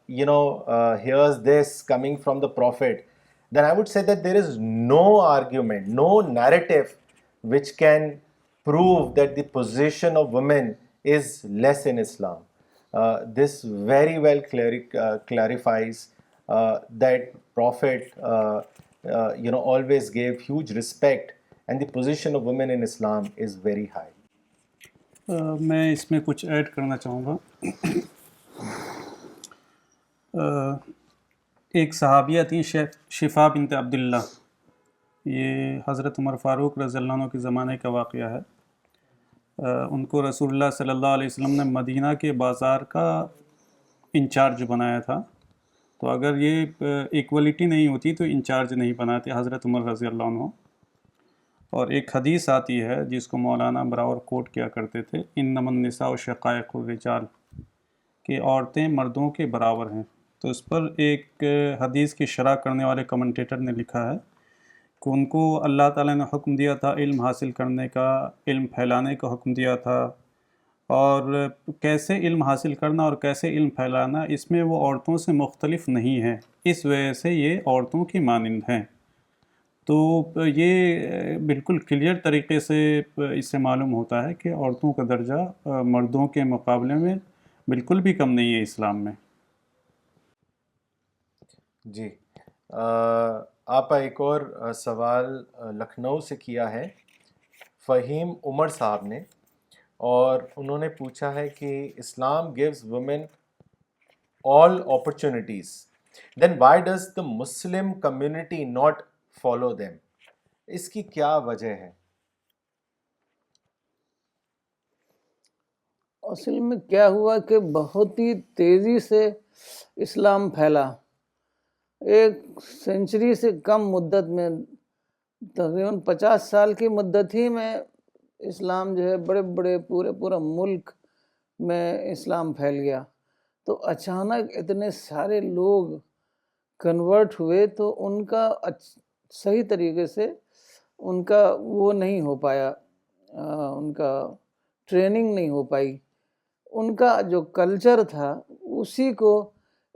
Speaker 2: hears this coming from the Prophet, then I would say that there is no argument, no narrative which can prove that the position of women is less in Islam. This very well clarifies that Prophet always gave huge respect, and the position of women in Islam is very high.
Speaker 3: میں اس میں کچھ add کرنا چاہوں گا. ایک صحابیہ تھیں شفا بنت عبداللہ، یہ حضرت عمر فاروق رضی اللہ عنہ کے زمانے کا واقعہ ہے. ان کو رسول اللہ صلی اللہ علیہ وسلم نے مدینہ کے بازار کا انچارج بنایا تھا. تو اگر یہ ایکولیٹی نہیں ہوتی تو انچارج نہیں بناتے حضرت عمر رضی اللہ عنہ. اور ایک حدیث آتی ہے جس کو مولانا براور کوٹ کیا کرتے تھے، انما النساء شقائق الرجال، کہ عورتیں مردوں کے برابر ہیں. تو اس پر ایک حدیث کی شرح کرنے والے کمنٹیٹر نے لکھا ہے کہ ان کو اللہ تعالیٰ نے حکم دیا تھا علم حاصل کرنے کا، علم پھیلانے کا حکم دیا تھا، اور کیسے علم حاصل کرنا اور کیسے علم پھیلانا اس میں وہ عورتوں سے مختلف نہیں ہیں، اس وجہ سے یہ عورتوں کی مانند ہیں. تو یہ بالکل کلیئر طریقے سے اس سے معلوم ہوتا ہے کہ عورتوں کا درجہ مردوں کے مقابلے میں بالکل بھی کم نہیں ہے اسلام میں.
Speaker 2: جی آپ ایک اور سوال لکھنؤ سے کیا ہے فہیم عمر صاحب نے، اور انہوں نے پوچھا ہے کہ اسلام gives women all opportunities, then why does the Muslim community not follow them؟ اس کی کیا وجہ ہے؟
Speaker 1: اصل میں کیا ہوا کہ بہت ہی تیزی سے اسلام پھیلا. 1 سینچری سے کم مدت میں، تقریباً 50 سال کی مدت ہی میں اسلام جو ہے بڑے بڑے پورا ملک میں اسلام پھیل گیا. تو اچانک اتنے سارے لوگ کنورٹ ہوئے تو ان کا صحیح طریقے سے ان کا وہ نہیں ہو پایا، ان کا ٹریننگ نہیں ہو پائی. ان کا جو کلچر تھا اسی کو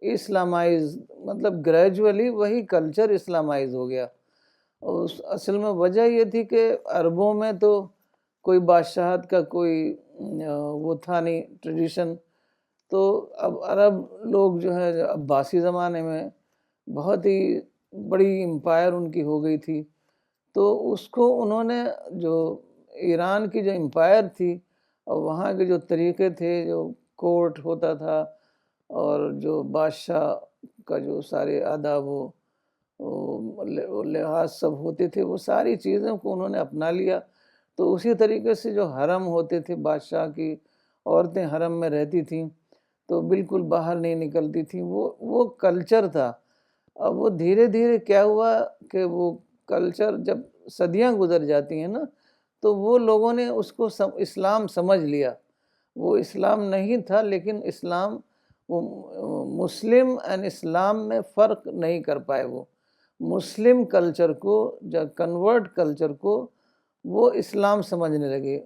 Speaker 1: اسلامائز، مطلب گریجولی وہی کلچر اسلامائز ہو گیا. اور اصل میں وجہ یہ تھی کہ عربوں میں تو کوئی بادشاہت کا کوئی وہ تھا نہیں ٹریڈیشن. تو اب عرب لوگ جو ہے عباسی زمانے میں بہت ہی بڑی امپائر ان کی ہو گئی تھی. تو اس کو انہوں نے جو ایران کی جو امپائر تھی اور وہاں کے جو طریقے تھے، جو کورٹ ہوتا تھا اور جو بادشاہ کا جو سارے آداب و لحاظ سب ہوتے تھے، وہ ساری چیزوں کو انہوں نے اپنا لیا. تو اسی طریقے سے جو حرم ہوتے تھے، بادشاہ کی عورتیں حرم میں رہتی تھیں تو بالکل باہر نہیں نکلتی تھیں، وہ کلچر تھا. اب وہ دھیرے دھیرے کیا ہوا کہ وہ کلچر جب صدیاں گزر جاتی ہیں نا، تو وہ لوگوں نے اس کو اسلام سمجھ لیا. وہ اسلام نہیں تھا، لیکن اسلام، وہ مسلم اینڈ اسلام میں فرق نہیں کر پائے. وہ مسلم کلچر کو یا کنورٹ کلچر کو وہ اسلام سمجھنے لگے،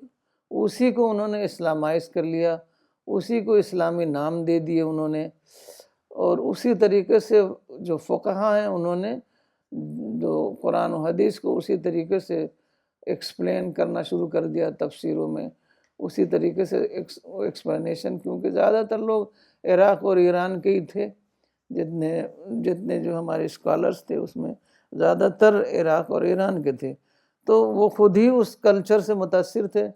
Speaker 1: اسی کو انہوں نے اسلامائز کر لیا، اسی کو اسلامی نام دے دیے انہوں نے. اور اسی طریقے سے جو فقہا ہیں انہوں نے جو قرآن و حدیث کو اسی طریقے سے ایکسپلین کرنا شروع کر دیا تفسیروں میں، اسی طریقے سے ایکسپلینیشن. کیونکہ زیادہ تر لوگ عراق اور ایران کے ہی تھے، جتنے جو ہمارے اسکالرس تھے اس میں زیادہ تر عراق اور ایران کے تھے. تو وہ خود ہی اس کلچر سے متاثر تھے.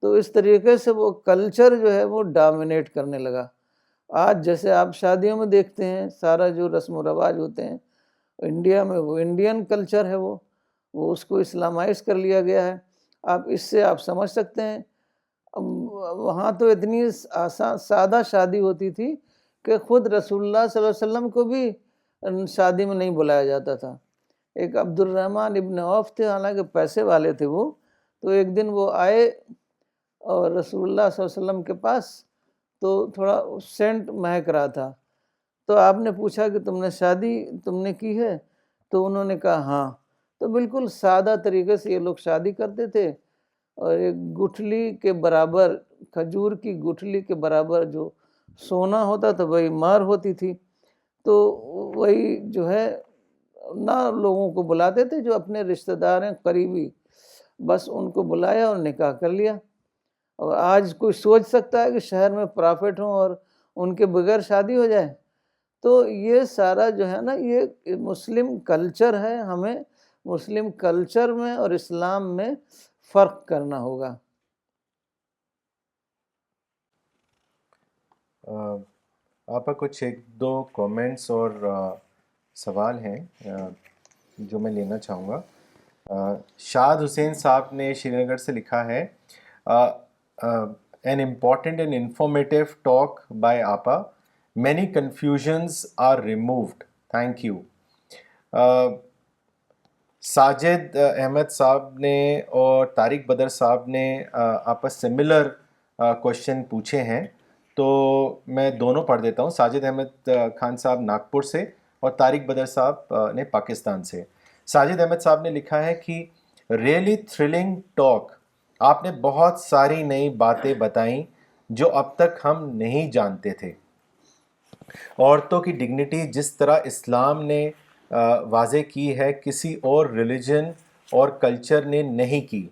Speaker 1: تو اس طریقے سے وہ کلچر جو ہے وہ ڈومینیٹ کرنے لگا. آج جیسے آپ شادیوں میں دیکھتے ہیں سارا جو رسم و رواج ہوتے ہیں انڈیا میں، وہ انڈین کلچر ہے، وہ اس کو اسلامائز کر لیا گیا ہے. آپ اس سے آپ سمجھ سکتے ہیں وہاں تو اتنی آسان سادہ شادی ہوتی تھی کہ خود رسول اللہ صلی اللہ علیہ وسلم کو بھی شادی میں نہیں بلایا جاتا تھا. ایک عبد الرحمن ابن عوف تھے، حالانکہ پیسے والے تھے وہ. تو ایک دن وہ آئے اور رسول اللہ صلی اللہ علیہ وسلم کے پاس، تو تھوڑا سینٹ مہک رہا تھا. تو آپ نے پوچھا کہ تم نے شادی کی ہے؟ تو انہوں نے کہا ہاں. تو بالکل سادہ طریقے سے یہ لوگ شادی کرتے تھے، اور ایک گٹھلی کے برابر، کھجور کی گٹھلی کے برابر جو سونا ہوتا تھا وہی مہر ہوتی تھی. تو وہی جو ہے نہ لوگوں کو بلاتے تھے جو اپنے رشتہ دار ہیں قریبی، بس ان کو بلایا اور نکاح کر لیا. اور آج کوئی سوچ سکتا ہے کہ شہر میں پرافٹ ہوں اور ان کے بغیر شادی ہو جائے؟ تو یہ سارا جو ہے نا یہ مسلم کلچر ہے. ہمیں مسلم کلچر میں اور اسلام میں فرق کرنا ہوگا.
Speaker 2: آپ کا کچھ 1-2 کومنٹس اور سوال ہیں جو میں لینا چاہوں گا. شاد حسین صاحب نے شری نگر سے لکھا ہے an important and informative talk by Apa. Many confusions are removed. Thank you. Sajid Ahmad sahab نے اور طارق بدر صاحب نے آپس سملر کوشچن پوچھے ہیں، تو میں دونوں پڑھ دیتا ہوں. ساجد احمد خان صاحب ناگپور سے اور طارق بدر صاحب نے پاکستان سے. ساجد احمد صاحب نے لکھا ہے کہ ریئلی تھرلنگ ٹاک، آپ نے بہت ساری نئی باتیں بتائیں جو اب تک ہم نہیں جانتے تھے. عورتوں کی ڈگنیٹی جس طرح اسلام نے واضح کی ہے کسی اور ریلیجن اور کلچر نے نہیں کی.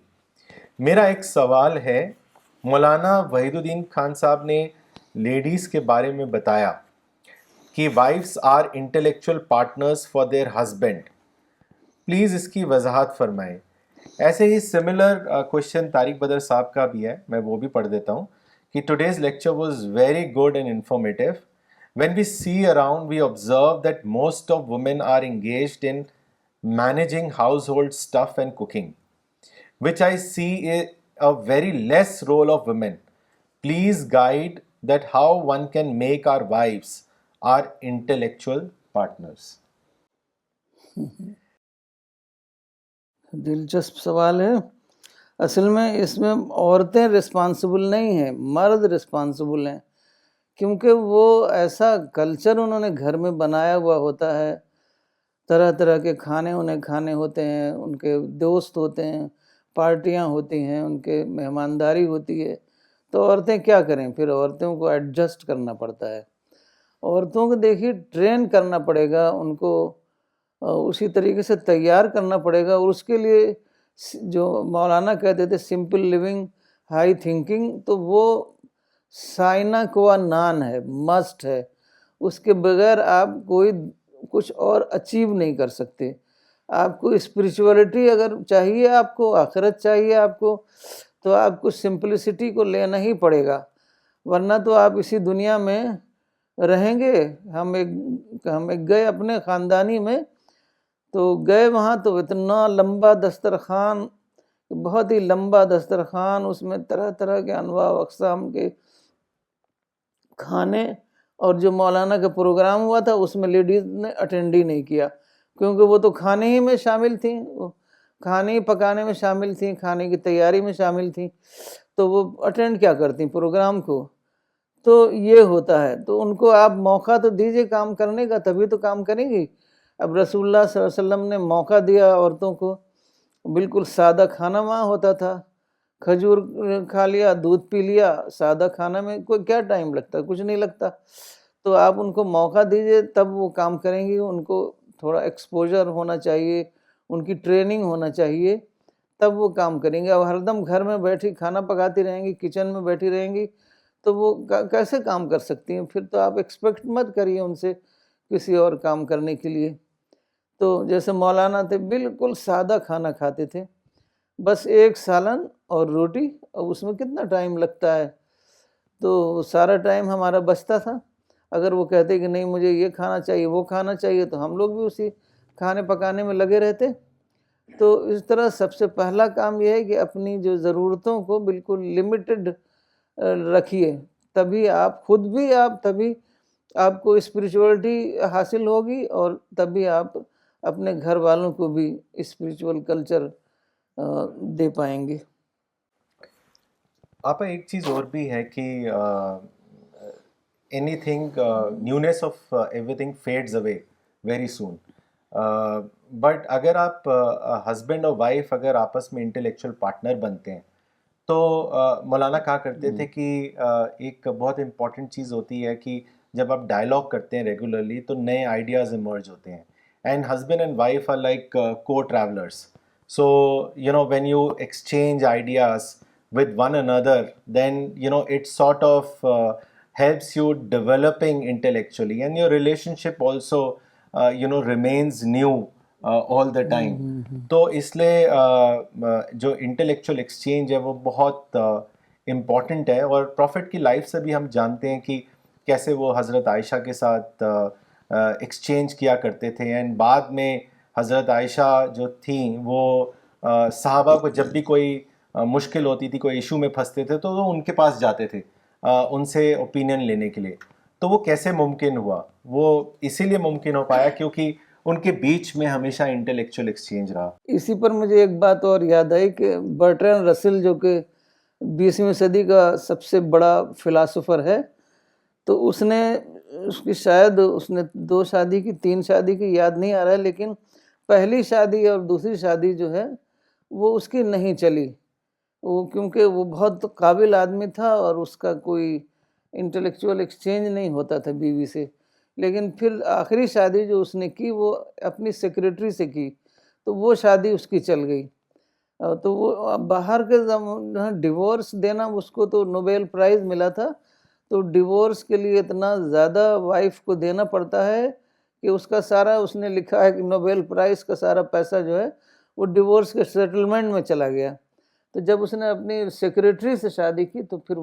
Speaker 2: میرا ایک سوال ہے, مولانا وحید الدین خان صاحب نے لیڈیز کے بارے میں بتایا کہ wives are intellectual partners for their husband, please اس کی وضاحت فرمائیں. ایسے ہی سملر کوشچن طارق بدر صاحب کا بھی ہے, میں وہ بھی پڑھ دیتا ہوں کہ today's lecture was very good and informative. When we see around, we observe that most of women are engaged in managing household stuff and cooking, which I see a very less role of women. Please guide that how one can make our wives our intellectual partners.
Speaker 1: دلچسپ سوال ہے. اصل میں اس میں عورتیں responsible نہیں ہیں, مرد رسپانسبل ہیں, کیونکہ وہ ایسا کلچر انہوں نے گھر میں بنایا ہوا ہوتا ہے, طرح طرح کے کھانے انہیں کھانے ہوتے ہیں, ان کے دوست ہوتے ہیں, پارٹیاں ہوتی ہیں, ان کے مہمانداری ہوتی ہے. تو عورتیں کیا کریں پھر؟ عورتوں کو ایڈجسٹ کرنا پڑتا ہے. عورتوں کو دیکھیے ٹرین کرنا پڑے گا, ان کو اسی طریقے سے تیار کرنا پڑے گا, اور اس کے لیے جو مولانا کہتے تھے سمپل لیونگ ہائی تھنکنگ, تو وہ سائنا کوا نان ہے, مسٹ ہے. اس کے بغیر آپ کوئی کچھ اور اچیو نہیں کر سکتے. آپ کو اسپریچولیٹی اگر چاہیے, آپ کو آخرت چاہیے, آپ کو تو آپ کو سمپلسٹی کو لینا ہی پڑے گا, ورنہ تو آپ اسی دنیا میں رہیں گے. ہم ایک گئے اپنے خاندانی میں, تو گئے وہاں تو اتنا لمبا دسترخوان, بہت ہی لمبا دسترخوان, اس میں طرح طرح کے انواع و اقسام کے کھانے, اور جو مولانا کا پروگرام ہوا تھا اس میں لیڈیز نے اٹینڈ ہی نہیں کیا, کیونکہ وہ تو کھانے ہی میں شامل تھیں, کھانے ہی پکانے میں شامل تھیں, کھانے کی تیاری میں شامل تھیں, تو وہ اٹینڈ کیا کرتی پروگرام کو. تو یہ ہوتا ہے, تو ان کو آپ موقع تو دیجئے کام کرنے کا, تبھی تو کام کریں گی. اب رسول اللہ صلی اللہ علیہ وسلم نے موقع دیا عورتوں کو, بالکل سادہ کھانا وہاں ہوتا تھا, کھجور کھا لیا, دودھ پی لیا, سادہ کھانا میں کوئی کیا ٹائم لگتا, کچھ نہیں لگتا. تو آپ ان کو موقع دیجئے, تب وہ کام کریں گی. ان کو تھوڑا ایکسپوجر ہونا چاہیے, ان کی ٹریننگ ہونا چاہیے, تب وہ کام کریں گے. اب ہر دم گھر میں بیٹھی کھانا پکاتی رہیں گی, کچن میں بیٹھی رہیں گی, تو وہ کیسے کام کر سکتی ہیں؟ پھر تو آپ ایکسپیکٹ مت کریے ان سے کسی اور کام کرنے کے لیے. تو جیسے مولانا تھے, بالکل سادہ کھانا کھاتے تھے, بس ایک سالن اور روٹی, اور اس میں کتنا ٹائم لگتا ہے, تو سارا ٹائم ہمارا بچتا تھا. اگر وہ کہتے کہ نہیں مجھے یہ کھانا چاہیے, وہ کھانا چاہیے, تو ہم لوگ بھی اسی کھانے پکانے میں لگے رہتے. تو اس طرح سب سے پہلا کام یہ ہے کہ اپنی جو ضرورتوں کو بالکل لمیٹڈ رکھیے, تبھی آپ خود بھی تبھی آپ کو اسپریچولیٹی حاصل ہوگی, اور تبھی آپ اپنے گھر والوں کو بھی اسپریچول کلچر دے پائیں گے.
Speaker 2: آپ ایک چیز اور بھی ہے کہ anything newness of everything fades away very soon. But اگر آپ ہسبینڈ اور وائف اگر آپس میں انٹلیکچوئل پارٹنر بنتے ہیں, تو مولانا کہا کرتے تھے کہ ایک بہت امپورٹنٹ چیز ہوتی ہے کہ جب آپ ڈائلاگ کرتے ہیں ریگولرلی, تو نئے آئیڈیاز ایمرج ہوتے ہیں. And husband and wife are like co travellers. So, when you exchange ideas with one another, then, it sort of helps you developing intellectually, and your relationship also, remains new all the time. تو اس لیے جو intellectual exchange ہے وہ بہت important ہے. اور profit کی life سے بھی ہم جانتے ہیں کہ کیسے وہ حضرت عائشہ کے ساتھ ایکسچینج کیا کرتے تھے. اینڈ بعد میں حضرت عائشہ جو تھیں وہ صحابہ کو جب بھی کوئی مشکل ہوتی تھی, کوئی ایشو میں پھنستے تھے, تو وہ ان کے پاس جاتے تھے ان سے اوپینین لینے کے لیے. تو وہ کیسے ممکن ہوا؟ وہ اسی لیے ممکن ہو پایا کیونکہ ان کے بیچ میں ہمیشہ انٹلیکچوئل ایکسچینج رہا.
Speaker 1: اسی پر مجھے ایک بات اور یاد آئی کہ برٹرینڈ رسل جو کہ 20ویں صدی کا سب سے بڑا فلاسفر ہے, تو اس کی شاید اس نے 2 شادی کی 3 شادی کی یاد نہیں آ رہا ہے, لیکن پہلی شادی اور دوسری شادی جو ہے وہ اس کی نہیں چلی, وہ کیونکہ وہ بہت قابل آدمی تھا اور اس کا کوئی انٹلیکچوئل ایکسچینج نہیں ہوتا تھا بیوی سے. لیکن پھر آخری شادی جو اس نے کی وہ اپنی سیکریٹری سے کی، تو وہ شادی اس کی چل گئی۔ تو وہ باہر کے ڈیورس دینا، اس کو تو نوبیل پرائز ملا تھا، تو ڈیورس کے لیے اتنا زیادہ وائف کو دینا پڑتا ہے کہ اس کا سارا، اس نے لکھا ہے کہ نوبیل پرائز کا سارا پیسہ جو ہے وہ ڈیورس کے سیٹلمنٹ میں چلا گیا۔ تو جب اس نے اپنی سیکریٹری سے شادی کی تو پھر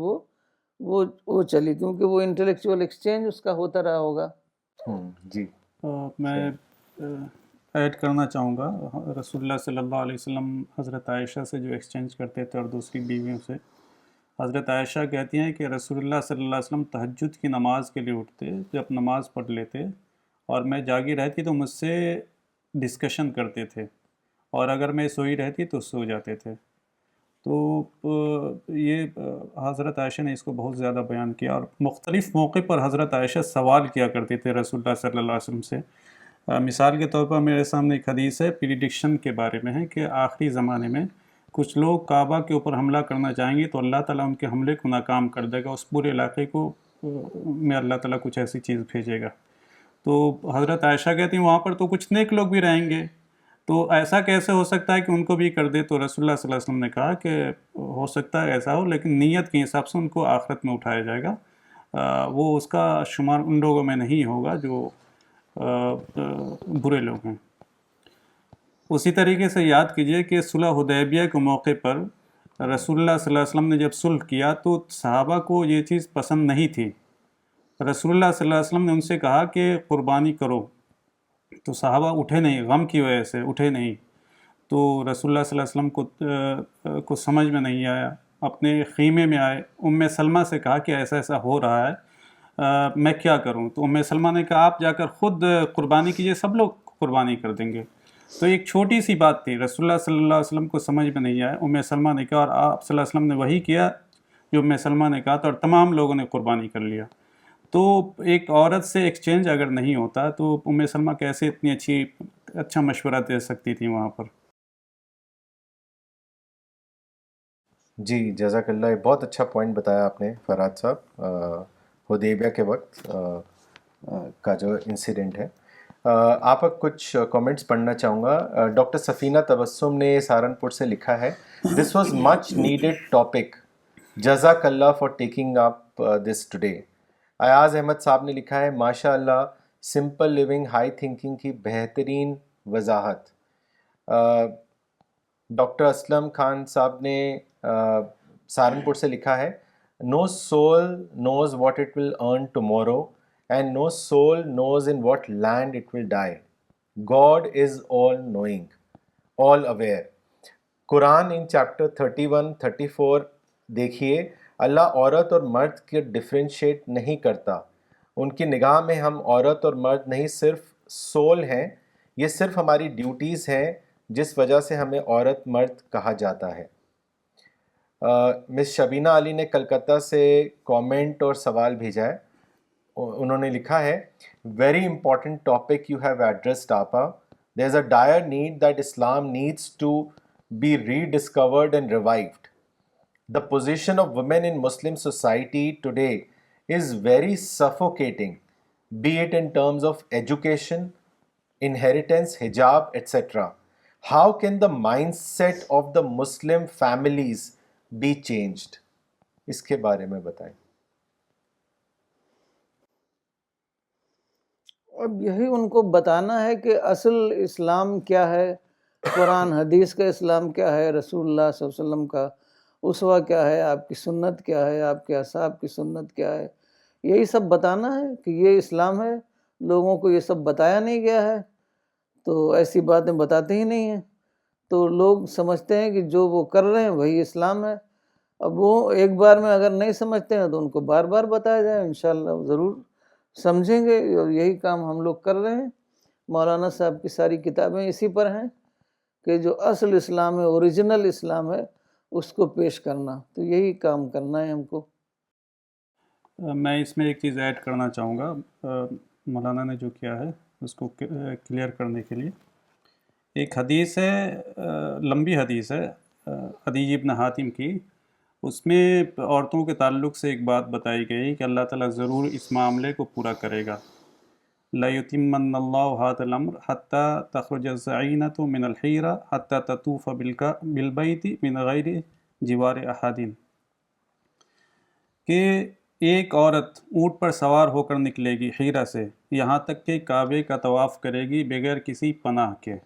Speaker 1: وہ چلی، کیونکہ وہ انٹلیکچوئل ایکسچینج اس کا ہوتا رہا ہوگا۔
Speaker 2: جی
Speaker 3: میں ایڈ کرنا چاہوں گا، رسول اللہ صلی اللہ علیہ وسلم حضرت عائشہ سے جو ایکسچینج کرتے تھے اور دوسری بیویوں سے، حضرت عائشہ کہتی ہیں کہ رسول اللہ صلی اللہ علیہ وسلم تہجد کی نماز کے لیے اٹھتے، جب نماز پڑھ لیتے اور میں جاگی رہتی تو مجھ سے ڈسکشن کرتے تھے، اور اگر میں سوئی رہتی تو سو جاتے تھے۔ تو یہ حضرت عائشہ نے اس کو بہت زیادہ بیان کیا، اور مختلف موقع پر حضرت عائشہ سوال کیا کرتے تھے رسول اللہ صلی اللہ علیہ وسلم سے۔ مثال کے طور پر میرے سامنے ایک حدیث ہے پریڈکشن کے بارے میں، ہے کہ آخری زمانے میں کچھ لوگ کعبہ کے اوپر حملہ کرنا چاہیں گے تو اللہ تعالیٰ ان کے حملے کو ناکام کر دے گا، اس پورے علاقے کو میں اللہ تعالیٰ کچھ ایسی چیز بھیجے گا۔ تو حضرت عائشہ کہتی ہیں وہاں پر تو کچھ نیک لوگ بھی رہیں گے، تو ایسا کیسے ہو سکتا ہے کہ ان کو بھی کر دے؟ تو رسول اللہ صلی اللہ علیہ وسلم نے کہا کہ ہو سکتا ہے ایسا ہو، لیکن نیت کے حساب سے ان کو آخرت میں اٹھایا جائے گا، وہ اس کا شمار ان لوگوں میں نہیں ہوگا جو برے لوگ ہیں۔ اسی طریقے سے یاد کیجئے کہ صلح حدیبیہ کے موقع پر رسول اللہ صلی اللہ علیہ وسلم نے جب صلح کیا تو صحابہ کو یہ چیز پسند نہیں تھی۔ رسول اللہ صلی اللہ علیہ وسلم نے ان سے کہا کہ قربانی کرو، تو صحابہ اٹھے نہیں، غم کی وجہ سے اٹھے نہیں۔ تو رسول اللہ صلی اللہ علیہ وسلم کو سمجھ میں نہیں آیا، اپنے خیمے میں آئے، ام سلمہ سے کہا کہ ایسا ایسا ہو رہا ہے، میں کیا کروں؟ تو ام سلمہ نے کہا آپ جا کر خود قربانی کیجئے، سب لوگ قربانی کر دیں گے۔ تو ایک چھوٹی سی بات تھی، رسول اللہ صلی اللہ علیہ وسلم کو سمجھ میں نہیں آیا، ام سلمہ نے کہا، اور آپ صلی اللہ علیہ وسلم نے وہی کیا جو ام سلمہ نے کہا تھا، اور تمام لوگوں نے قربانی کر لیا۔ تو ایک عورت سے ایکسچینج اگر نہیں ہوتا تو ام سلمہ کیسے اتنی اچھا مشورہ دے سکتی تھی وہاں پر؟
Speaker 2: جی جزاک اللہ، بہت اچھا پوائنٹ بتایا آپ نے فرحات صاحب، حدیبیہ کے وقت کا جو انسیڈنٹ ہے۔ آپ کچھ کامنٹس پڑھنا چاہوں گا۔ ڈاکٹر سفینہ تبسم نے سہارنپور سے لکھا ہے، this was much needed topic, جزاک اللہ for taking up this today. Ayaz Ahmad sahab نے لکھا ہے، ماشاء اللہ سمپل لیونگ ہائی تھنکنگ کی بہترین وضاحت۔ ڈاکٹر اسلم خان صاحب نے سہارنپور سے لکھا ہے، no soul knows what it will earn tomorrow and no soul knows in what land it will die, God is all knowing, all aware. Quran in chapter 31 34 دیکھیے، اللہ عورت اور مرد کے ڈفرینشیٹ نہیں کرتا، ان کی نگاہ میں ہم عورت اور مرد نہیں صرف سول ہیں، یہ صرف ہماری ڈیوٹیز ہیں جس وجہ سے ہمیں عورت مرد کہا جاتا ہے۔ مس شبینہ علی نے کلکتہ سے کامنٹ اور سوال بھیجا ہے، انہوں نے لکھا ہے، very important topic you have addressed آپا، there is a dire need that Islam needs to be rediscovered and revived. The position of women in Muslim society today is very suffocating, be it in terms of education, inheritance, hijab, etc. How can the mindset of the Muslim families be changed? اس کے بارے میں بتائیں۔
Speaker 1: اب یہی ان کو بتانا ہے کہ اصل اسلام کیا ہے، قرآن حدیث کا اسلام کیا ہے، رسول اللہ صلی اللہ علیہ وسلم کا اسوہ کیا ہے، آپ کی سنت کیا ہے، آپ کے اصحاب کی سنت کیا ہے، یہی سب بتانا ہے کہ یہ اسلام ہے۔ لوگوں کو یہ سب بتایا نہیں گیا ہے تو ایسی باتیں بتاتے ہی نہیں ہیں، تو لوگ سمجھتے ہیں کہ جو وہ کر رہے ہیں وہی اسلام ہے۔ اب وہ ایک بار میں اگر نہیں سمجھتے ہیں تو ان کو بار بار بتایا جائے، انشاءاللہ ضرور سمجھیں گے، اور یہی کام ہم لوگ کر رہے ہیں۔ مولانا صاحب کی ساری کتابیں اسی پر ہیں کہ جو اصل اسلام ہے، اوریجنل اسلام ہے، اس کو پیش کرنا، تو یہی کام کرنا ہے ہم کو۔
Speaker 3: میں اس میں ایک چیز ایڈ کرنا چاہوں گا، مولانا نے جو کیا ہے اس کو کلیئر کرنے کے لیے۔ ایک حدیث ہے، لمبی حدیث ہے، عدی بن حاتم کی، اس میں عورتوں کے تعلق سے ایک بات بتائی گئی کہ اللہ تعالیٰ ضرور اس معاملے کو پورا کرے گا۔ لَيُتِمَّنَّ اللَّهُ هَذَا الْأَمْرَ حَتَّى تَخْرُجَ الزَّعِينَةُ مِنَ الْحِيرَةِ حَتَّى تَطُوفَ بِالْبَيْتِ مِنْ غَيْرِ جِوَارِ أَحَدٍ، کہ ایک عورت اونٹ پر سوار ہو کر نکلے گی حیرہ سے یہاں تک کہ کعبے کا طواف کرے گی بغیر کسی پناہ کے۔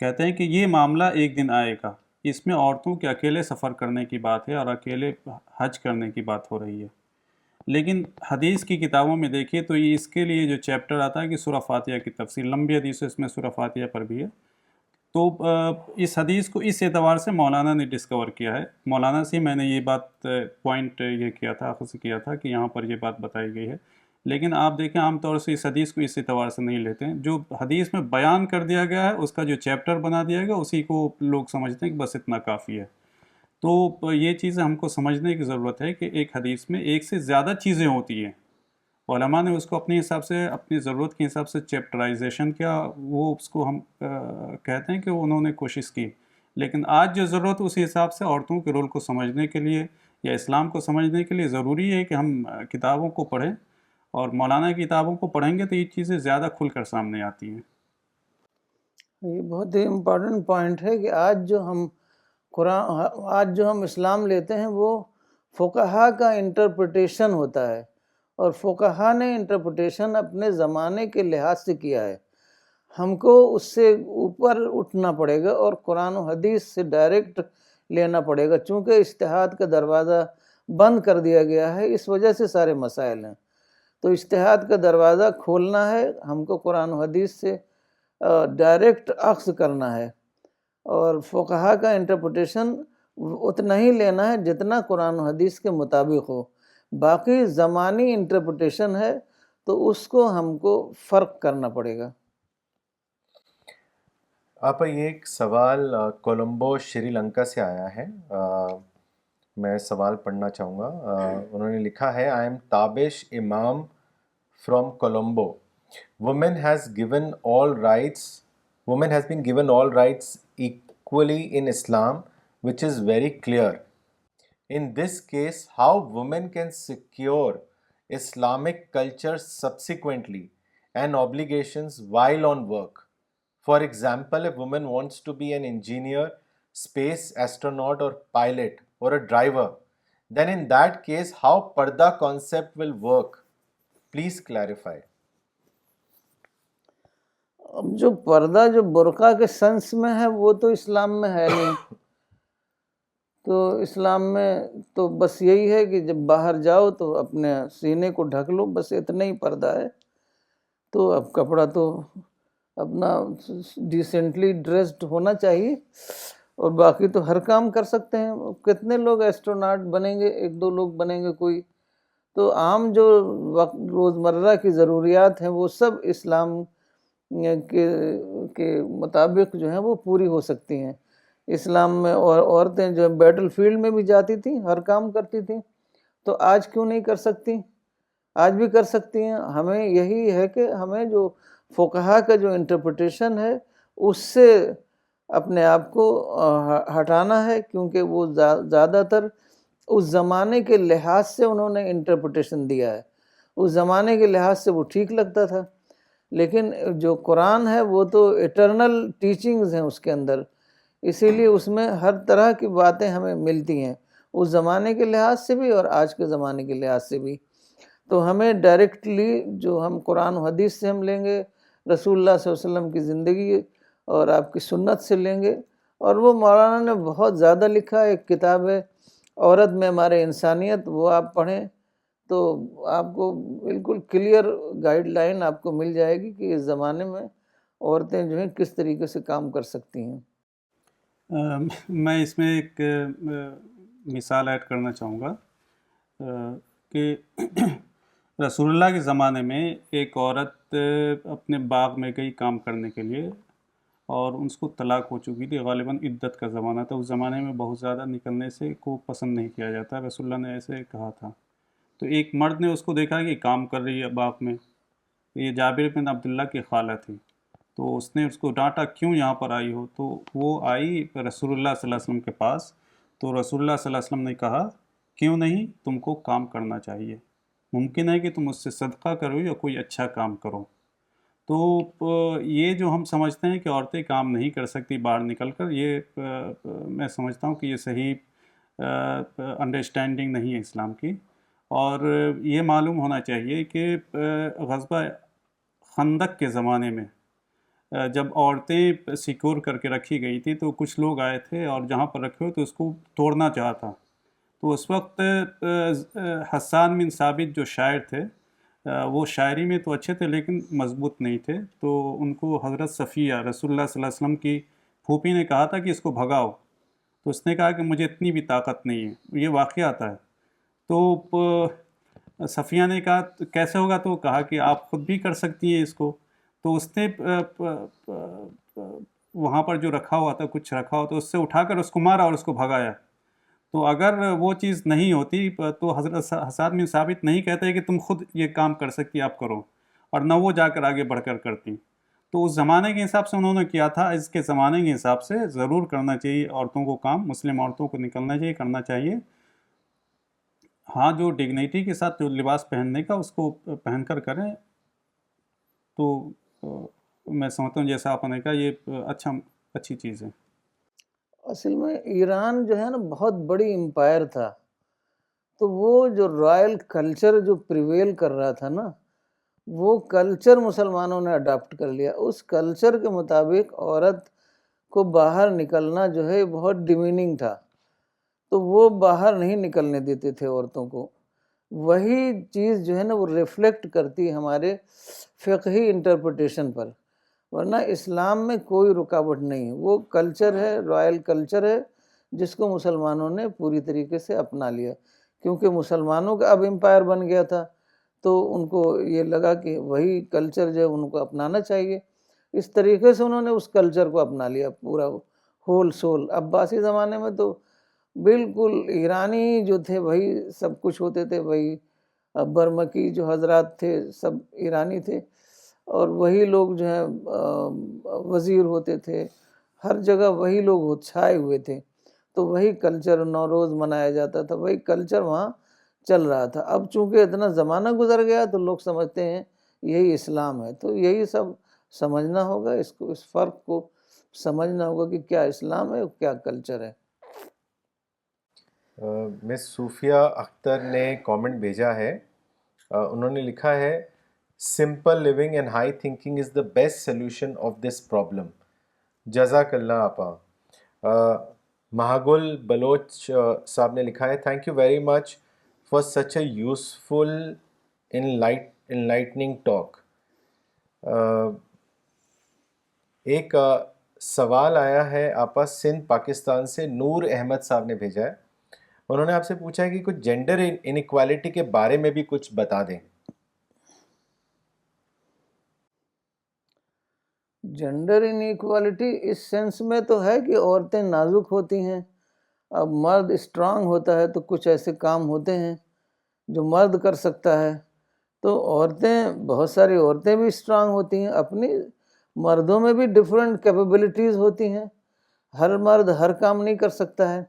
Speaker 3: کہتے ہیں کہ یہ معاملہ ایک دن آئے گا، اس میں عورتوں کے اکیلے سفر کرنے کی بات ہے اور اکیلے حج کرنے کی بات ہو رہی ہے۔ لیکن حدیث کی کتابوں میں دیکھیے تو یہ اس کے لیے جو چیپٹر آتا ہے کہ سورہ فاتحہ کی تفسیر، لمبی حدیث ہے، اس میں سورہ فاتحہ پر بھی ہے۔ تو اس حدیث کو اس اعتبار سے مولانا نے ڈسکور کیا ہے، مولانا سے میں نے یہ بات پوائنٹ یہ کیا تھا، اخذ کیا تھا کہ یہاں پر یہ بات بتائی گئی ہے۔ لیکن آپ دیکھیں عام طور سے اس حدیث کو اس اعتبار سے نہیں لیتے ہیں، جو حدیث میں بیان کر دیا گیا ہے اس کا جو چیپٹر بنا دیا گیا اسی کو لوگ سمجھتے ہیں کہ بس اتنا کافی ہے۔ تو یہ چیزیں ہم کو سمجھنے کی ضرورت ہے کہ ایک حدیث میں ایک سے زیادہ چیزیں ہوتی ہیں، علماء نے اس کو اپنے حساب سے، اپنی ضرورت کے حساب سے چیپٹرائزیشن کیا، وہ اس کو ہم کہتے ہیں کہ انہوں نے کوشش کی۔ لیکن آج جو ضرورت اسی حساب سے عورتوں کے رول کو سمجھنے کے لیے یا اسلام کو سمجھنے کے لیے ضروری ہے کہ ہم کتابوں کو پڑھیں، اور مولانا کی کتابوں کو پڑھیں گے تو یہ چیزیں زیادہ کھل کر سامنے آتی ہیں۔
Speaker 1: یہ بہت ہی امپورٹنٹ پوائنٹ ہے کہ آج جو ہم اسلام لیتے ہیں وہ فقہا کا انٹرپریٹیشن ہوتا ہے، اور فقہا نے انٹرپریٹیشن اپنے زمانے کے لحاظ سے کیا ہے۔ ہم کو اس سے اوپر اٹھنا پڑے گا اور قرآن و حدیث سے ڈائریکٹ لینا پڑے گا، چونکہ اجتہاد کا دروازہ بند کر دیا گیا ہے، اس وجہ سے سارے مسائل ہیں۔ تو اجتہاد کا دروازہ کھولنا ہے، ہم کو قرآن و حدیث سے ڈائریکٹ اخذ کرنا ہے، اور فقہا کا انٹرپریٹیشن اتنا ہی لینا ہے جتنا قرآن و حدیث کے مطابق ہو۔ باقی زمانی انٹرپریٹیشن ہے تو اس کو ہم کو فرق کرنا پڑے گا۔
Speaker 2: آپ یہ ایک سوال کولمبو شری لنکا سے آیا ہے، میں سوال پڑھنا چاہوں گا۔ انہوں نے لکھا ہے، آئی ایم تابش امام from Colombo. Women has been given all rights equally in Islam, which is very clear. In this case, how women can secure Islamic culture subsequently and obligations while on work? For example, if woman wants to be an engineer, space astronaut or pilot or a driver, then in that case, how parda concept will work? Please clarify.
Speaker 1: اب جو پردہ جو برقع کے since میں ہے وہ تو اسلام میں ہے نہیں، تو اسلام میں تو بس یہی ہے کہ جب باہر جاؤ تو اپنے سینے کو ڈھک لو، بس اتنا ہی پردہ ہے۔ تو اب کپڑا تو اپنا ڈیسنٹلی ڈریسڈ ہونا چاہیے، اور باقی تو ہر کام کر سکتے ہیں۔ کتنے لوگ ایسٹروناٹ بنیں گے، ایک دو لوگ بنیں گے کوئی، تو عام جو روزمرہ کی ضروریات ہیں وہ سب اسلام کے مطابق جو ہیں وہ پوری ہو سکتی ہیں۔ اسلام میں اور عورتیں جو بیٹل فیلڈ میں بھی جاتی تھیں، ہر کام کرتی تھیں، تو آج کیوں نہیں کر سکتی؟ آج بھی کر سکتی ہیں۔ ہمیں یہی ہے کہ ہمیں جو فقہا کا جو انٹرپریٹیشن ہے اس سے اپنے آپ کو ہٹانا ہے، کیونکہ وہ زیادہ تر اس زمانے کے لحاظ سے انہوں نے انٹرپریٹیشن دیا ہے، اس زمانے کے لحاظ سے وہ ٹھیک لگتا تھا۔ لیکن جو قرآن ہے وہ تو ایٹرنل ٹیچنگز ہیں اس کے اندر، اسی لیے اس میں ہر طرح کی باتیں ہمیں ملتی ہیں، اس زمانے کے لحاظ سے بھی اور آج کے زمانے کے لحاظ سے بھی۔ تو ہمیں ڈائریکٹلی جو ہم قرآن و حدیث سے ہم لیں گے، رسول اللہ صلی اللہ علیہ وسلم کی زندگی اور آپ کی سنت سے لیں گے، اور وہ مولانا نے بہت زیادہ لکھا ہے، ایک کتاب ہے عورت میں ہمارے انسانیت، وہ آپ پڑھیں تو آپ کو بالکل کلیئر گائیڈ لائن آپ کو مل جائے گی کہ اس زمانے میں عورتیں جو ہیں کس طریقے سے کام کر سکتی ہیں۔
Speaker 3: میں اس میں ایک مثال ایڈ کرنا چاہوں گا کہ رسول اللہ کے زمانے میں ایک عورت اپنے باغ میں گئی کام کرنے کے لیے، اور اس کو طلاق ہو چکی تھی، غالباً عدت کا زمانہ تھا، اس زمانے میں بہت زیادہ نکلنے سے کو پسند نہیں کیا جاتا، رسول اللہ نے ایسے کہا تھا۔ تو ایک مرد نے اس کو دیکھا کہ کام کر رہی ہے باغ میں، یہ جابر بن عبداللہ کی خالہ تھی، تو اس نے اس کو ڈانٹا، کیوں یہاں پر آئی ہو؟ تو وہ آئی رسول اللہ صلی اللہ علیہ وسلم کے پاس، تو رسول اللہ صلی اللہ علیہ وسلم نے کہا، کیوں نہیں، تم کو کام کرنا چاہیے۔ ممکن ہے کہ تم اس سے صدقہ کرو یا کوئی اچھا کام کرو. تو یہ جو ہم سمجھتے ہیں کہ عورتیں کام نہیں کر سکتی باہر نکل کر، یہ میں سمجھتا ہوں کہ یہ صحیح انڈرسٹینڈنگ نہیں ہے اسلام کی. اور یہ معلوم ہونا چاہیے کہ غزوہ خندق کے زمانے میں جب عورتیں سیکور کر کے رکھی گئی تھی تو کچھ لوگ آئے تھے اور جہاں پر رکھے ہوئے تو اس کو توڑنا چاہا تھا. تو اس وقت حسان بن ثابت جو شاعر تھے وہ شاعری میں تو اچھے تھے لیکن مضبوط نہیں تھے. تو ان کو حضرت صفیہ رسول اللہ صلی اللہ علیہ وسلم کی پھوپھی نے کہا تھا کہ اس کو بھگاؤ. تو اس نے کہا کہ مجھے اتنی بھی طاقت نہیں ہے. یہ واقعہ آتا ہے. تو صفیہ نے کہا کیسے ہوگا؟ تو کہا کہ آپ خود بھی کر سکتی ہیں اس کو. تو اس نے وہاں پر جو رکھا ہوا تھا، کچھ رکھا ہوا، تو اس سے اٹھا کر اس کو مارا اور اس کو بھگایا. تو اگر وہ چیز نہیں ہوتی تو حضرت حسان بن ثابت نہیں کہتے کہ تم خود یہ کام کر سکتی آپ کرو، اور نہ وہ جا کر آگے بڑھ کر کرتی. تو اس زمانے کے حساب سے انہوں نے کیا تھا. اس کے زمانے کے حساب سے ضرور کرنا چاہیے عورتوں کو کام، مسلم عورتوں کو نکلنا چاہیے، کرنا چاہیے. ہاں جو ڈگنیٹی کے ساتھ جو لباس پہننے کا اس کو پہن کر کریں. تو میں سمجھتا ہوں جیسا آپ نے کہا یہ اچھی چیز ہے.
Speaker 1: اصل میں ایران جو ہے نا بہت بڑی امپائر تھا، تو وہ جو رائل کلچر جو پریویل کر رہا تھا نا، وہ کلچر مسلمانوں نے اڈاپٹ کر لیا. اس کلچر کے مطابق عورت کو باہر نکلنا جو ہے بہت ڈیمیننگ تھا، تو وہ باہر نہیں نکلنے دیتے تھے عورتوں کو. وہی چیز جو ہے نا وہ ریفلیکٹ کرتی ہمارے فقہی انٹرپریٹیشن پر. ورنہ اسلام میں کوئی رکاوٹ نہیں ہے. وہ کلچر ہے، رائل کلچر ہے، جس کو مسلمانوں نے پوری طریقے سے اپنا لیا. کیونکہ مسلمانوں کا اب امپائر بن گیا تھا تو ان کو یہ لگا کہ وہی کلچر جو ہے ان کو اپنانا چاہیے. اس طریقے سے انہوں نے اس کلچر کو اپنا لیا پورا ہول سول. عباسی زمانے میں تو بالکل ایرانی جو تھے وہی سب کچھ ہوتے تھے. وہی برمکی جو حضرات تھے سب ایرانی تھے، اور وہی لوگ جو ہیں وزیر ہوتے تھے. ہر جگہ وہی لوگ چھائے ہوئے تھے. تو وہی کلچر، نوروز منایا جاتا تھا، وہی کلچر وہاں چل رہا تھا. اب چونکہ اتنا زمانہ گزر گیا تو لوگ سمجھتے ہیں یہی اسلام ہے. تو یہی سب سمجھنا ہوگا، اس فرق کو سمجھنا ہوگا کہ کیا اسلام ہے اور کیا کلچر ہے.
Speaker 2: مس صوفیہ اختر نے کامنٹ بھیجا ہے. انہوں نے لکھا ہے simple living and high thinking is the best solution of this problem. جزاک اللہ آپا. مہاگل بلوچ صاحب نے لکھا ہے thank you very much for such a useful enlightening talk. ایک سوال آیا ہے آپا سندھ پاکستان سے، نور احمد صاحب نے بھیجا ہے. انہوں نے آپ سے پوچھا ہے کہ کچھ جینڈر انیکوالٹی کے بارے میں بھی کچھ بتا دیں.
Speaker 1: جینڈر انیکوالٹی اس سینس میں تو ہے کہ عورتیں نازک ہوتی ہیں. اب مرد اسٹرانگ ہوتا ہے تو کچھ ایسے کام ہوتے ہیں جو مرد کر سکتا ہے. تو عورتیں، بہت ساری عورتیں بھی اسٹرانگ ہوتی ہیں. اپنی مردوں میں بھی ڈفرینٹ کیپیبلٹیز ہوتی ہیں. ہر مرد ہر کام نہیں کر سکتا ہے.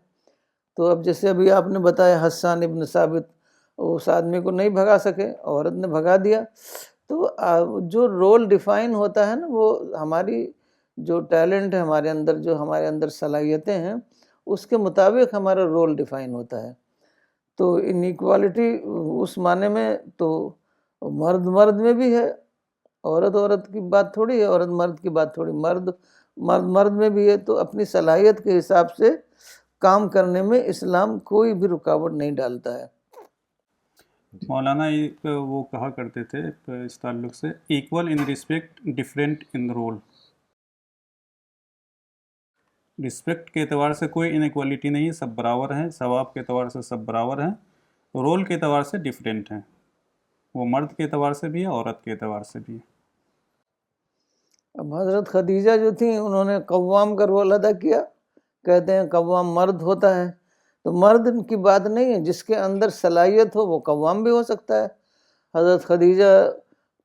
Speaker 1: تو اب جیسے ابھی آپ نے بتایا حسان ابن ثابت، اس آدمی کو نہیں بھگا سکے، عورت نے بھگا دیا. تو جو رول ڈیفائن ہوتا ہے نا، وہ ہماری جو ٹیلنٹ ہے ہمارے اندر، جو ہمارے اندر صلاحیتیں ہیں، اس کے مطابق ہمارا رول ڈیفائن ہوتا ہے. تو انیکوالٹی اس معنی میں تو مرد مرد میں بھی ہے، عورت عورت کی بات تھوڑی ہے، عورت مرد کی بات تھوڑی، مرد مرد میں بھی ہے. تو اپنی صلاحیت کے حساب سے کام کرنے میں اسلام کوئی بھی رکاوٹ نہیں ڈالتا ہے.
Speaker 3: مولانا ایک وہ کہا کرتے تھے اس تعلق سے، equal in respect different in role. Respect کے اعتبار سے کوئی انیکوالٹی نہیں، سب برابر ہیں. ثواب کے اعتبار سے سب برابر ہیں. رول کے اعتبار سے ڈفرینٹ ہیں، وہ مرد کے اعتبار سے بھی ہے، عورت کے اعتبار سے بھی ہے.
Speaker 1: اب حضرت خدیجہ جو تھیں انہوں نے قوام کا رول ادا کیا. کہتے ہیں قوام مرد ہوتا ہے، تو مرد کی بات نہیں ہے، جس کے اندر صلاحیت ہو وہ قوام بھی ہو سکتا ہے. حضرت خدیجہ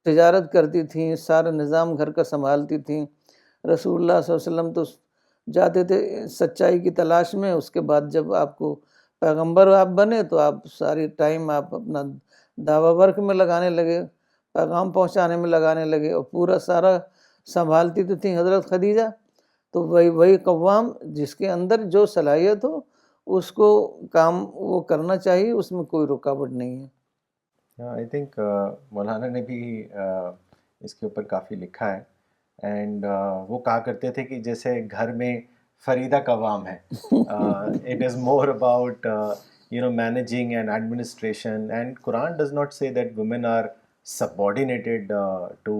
Speaker 1: تجارت کرتی تھیں، سارا نظام گھر کا سنبھالتی تھیں. رسول اللہ صلی اللہ علیہ وسلم تو جاتے تھے سچائی کی تلاش میں. اس کے بعد جب آپ کو پیغمبر آپ بنے تو آپ ساری ٹائم آپ اپنا دعوی ورک میں لگانے لگے, پیغام پہنچانے میں لگانے لگے, اور پورا سارا سنبھالتی تو تھیں حضرت خدیجہ. تو وہی قوام جس کے اندر جو صلاحیت ہو اس کو کام وہ کرنا چاہیے, اس میں کوئی رکاوٹ نہیں ہے.
Speaker 2: آئی تھنک مولانا نے بھی اس کے اوپر کافی لکھا ہے, اینڈ وہ کہا کرتے تھے کہ جیسے گھر میں فریدہ قوام ہے, it is more about managing and administration, and Quran does not say that women are subordinated to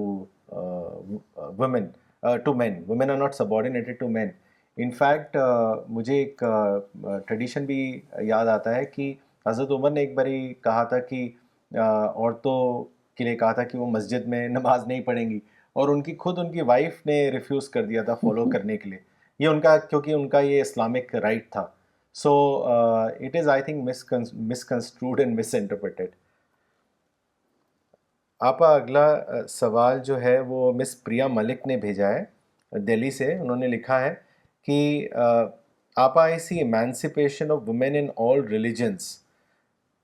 Speaker 2: men. Women are not subordinated to men. In fact مجھے ایک ٹریڈیشن بھی یاد آتا ہے کہ حضرت عمر نے ایک باری کہا تھا کہ عورتوں کے لیے کہا تھا کہ وہ مسجد میں نماز نہیں پڑھیں گی, اور ان کی وائف نے ریفیوز کر دیا تھا فالو کرنے کے لیے, یہ ان کا کیونکہ ان کا یہ اسلامک رائٹ تھا. So it is I think misconstrued and misinterpreted. آپا اگلا سوال جو ہے وہ مس پریا ملک نے بھیجا ہے دہلی سے. انہوں نے لکھا ہے کہ آپا I see emancipation of women in all religions.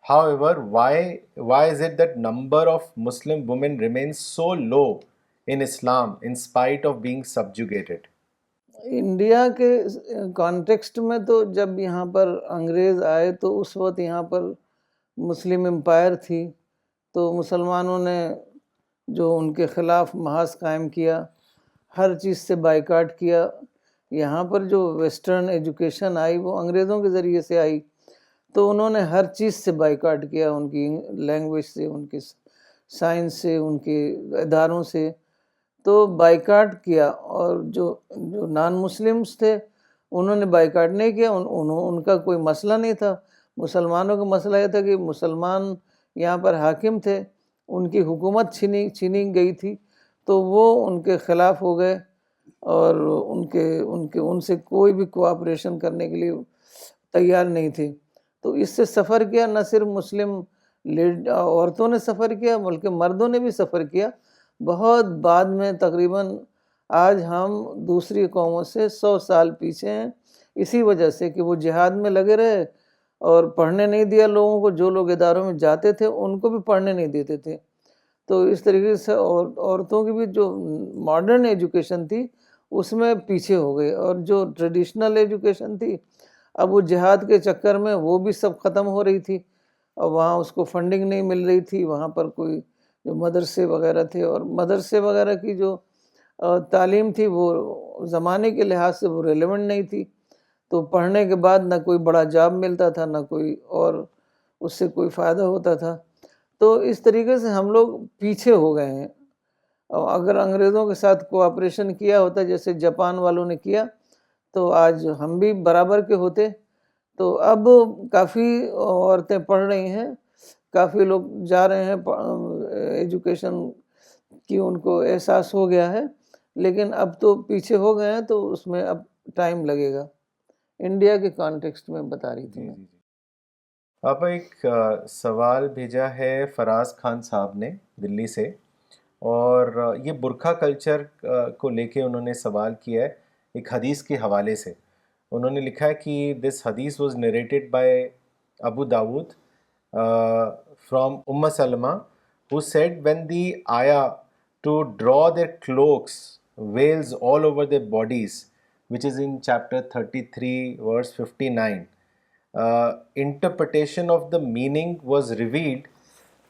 Speaker 2: However, why is it that number of Muslim women remains so low in Islam in spite of being subjugated?
Speaker 1: India کے کانٹیکسٹ میں تو جب یہاں پر انگریز آئے تو اس وقت یہاں پر مسلم امپائر تھی, تو مسلمانوں نے جو ان کے خلاف محاذ قائم کیا, ہر چیز سے بائیکاٹ کیا. یہاں پر جو ویسٹرن ایجوکیشن آئی وہ انگریزوں کے ذریعے سے آئی, تو انہوں نے ہر چیز سے بائیکاٹ کیا, ان کی لینگویج سے, ان کی سائنس سے, ان کے اداروں سے, تو بائیکاٹ کیا. اور جو نان مسلمس تھے انہوں نے بائیکاٹ نہیں کیا, ان کا کوئی مسئلہ نہیں تھا. مسلمانوں کا مسئلہ یہ تھا کہ مسلمان یہاں پر حاکم تھے, ان کی حکومت چھینی گئی تھی, تو وہ ان کے خلاف ہو گئے, اور ان سے کوئی بھی کوآپریشن کرنے کے لیے تیار نہیں تھے. تو اس سے سفر کیا نہ صرف مسلم عورتوں نے سفر کیا بلکہ مردوں نے بھی سفر کیا. بہت بعد میں تقریباً آج ہم دوسری قوموں سے 100 سال پیچھے ہیں, اسی وجہ سے کہ وہ جہاد میں لگے رہے اور پڑھنے نہیں دیا لوگوں کو. جو لوگ اداروں میں جاتے تھے ان کو بھی پڑھنے نہیں دیتے تھے. تو اس طریقے سے عورتوں کی بھی جو ماڈرن ایجوکیشن تھی اس میں پیچھے ہو گئے, اور جو ٹریڈیشنل ایجوکیشن تھی اب وہ جہاد کے چکر میں وہ بھی سب ختم ہو رہی تھی, اور وہاں اس کو فنڈنگ نہیں مل رہی تھی. وہاں پر کوئی جو مدرسے وغیرہ تھے, اور مدرسے وغیرہ کی جو تعلیم تھی وہ زمانے کے لحاظ سے وہ ریلیونٹ نہیں تھی. تو پڑھنے کے بعد نہ کوئی بڑا جاب ملتا تھا, نہ کوئی اور اس سے کوئی فائدہ ہوتا تھا. تو اس طریقے سے ہم لوگ پیچھے ہو گئے ہیں. اور اگر انگریزوں کے ساتھ کوآپریشن کیا ہوتا جیسے جاپان والوں نے کیا تو آج ہم بھی برابر کے ہوتے. تو اب کافی عورتیں پڑھ رہی ہیں, کافی لوگ جا رہے ہیں, ایجوکیشن کی ان کو احساس ہو گیا ہے, لیکن اب تو پیچھے ہو گئے ہیں, تو اس میں اب ٹائم لگے گا. انڈیا کے کانٹیکسٹ میں بتا رہی تھی میں.
Speaker 2: آپ ایک سوال بھیجا ہے فراز خان صاحب نے دلی سے, اور یہ برقع کلچر کو لے کے انہوں نے سوال کیا ہے ایک حدیث کے حوالے سے. انہوں نے لکھا ہے کہ دس حدیث was narrated by Abu Dawud from Salamah who said when the ayah to draw their cloaks, veils all over their bodies, which is in chapter 33 verse 59, interpretation of the meaning was revealed,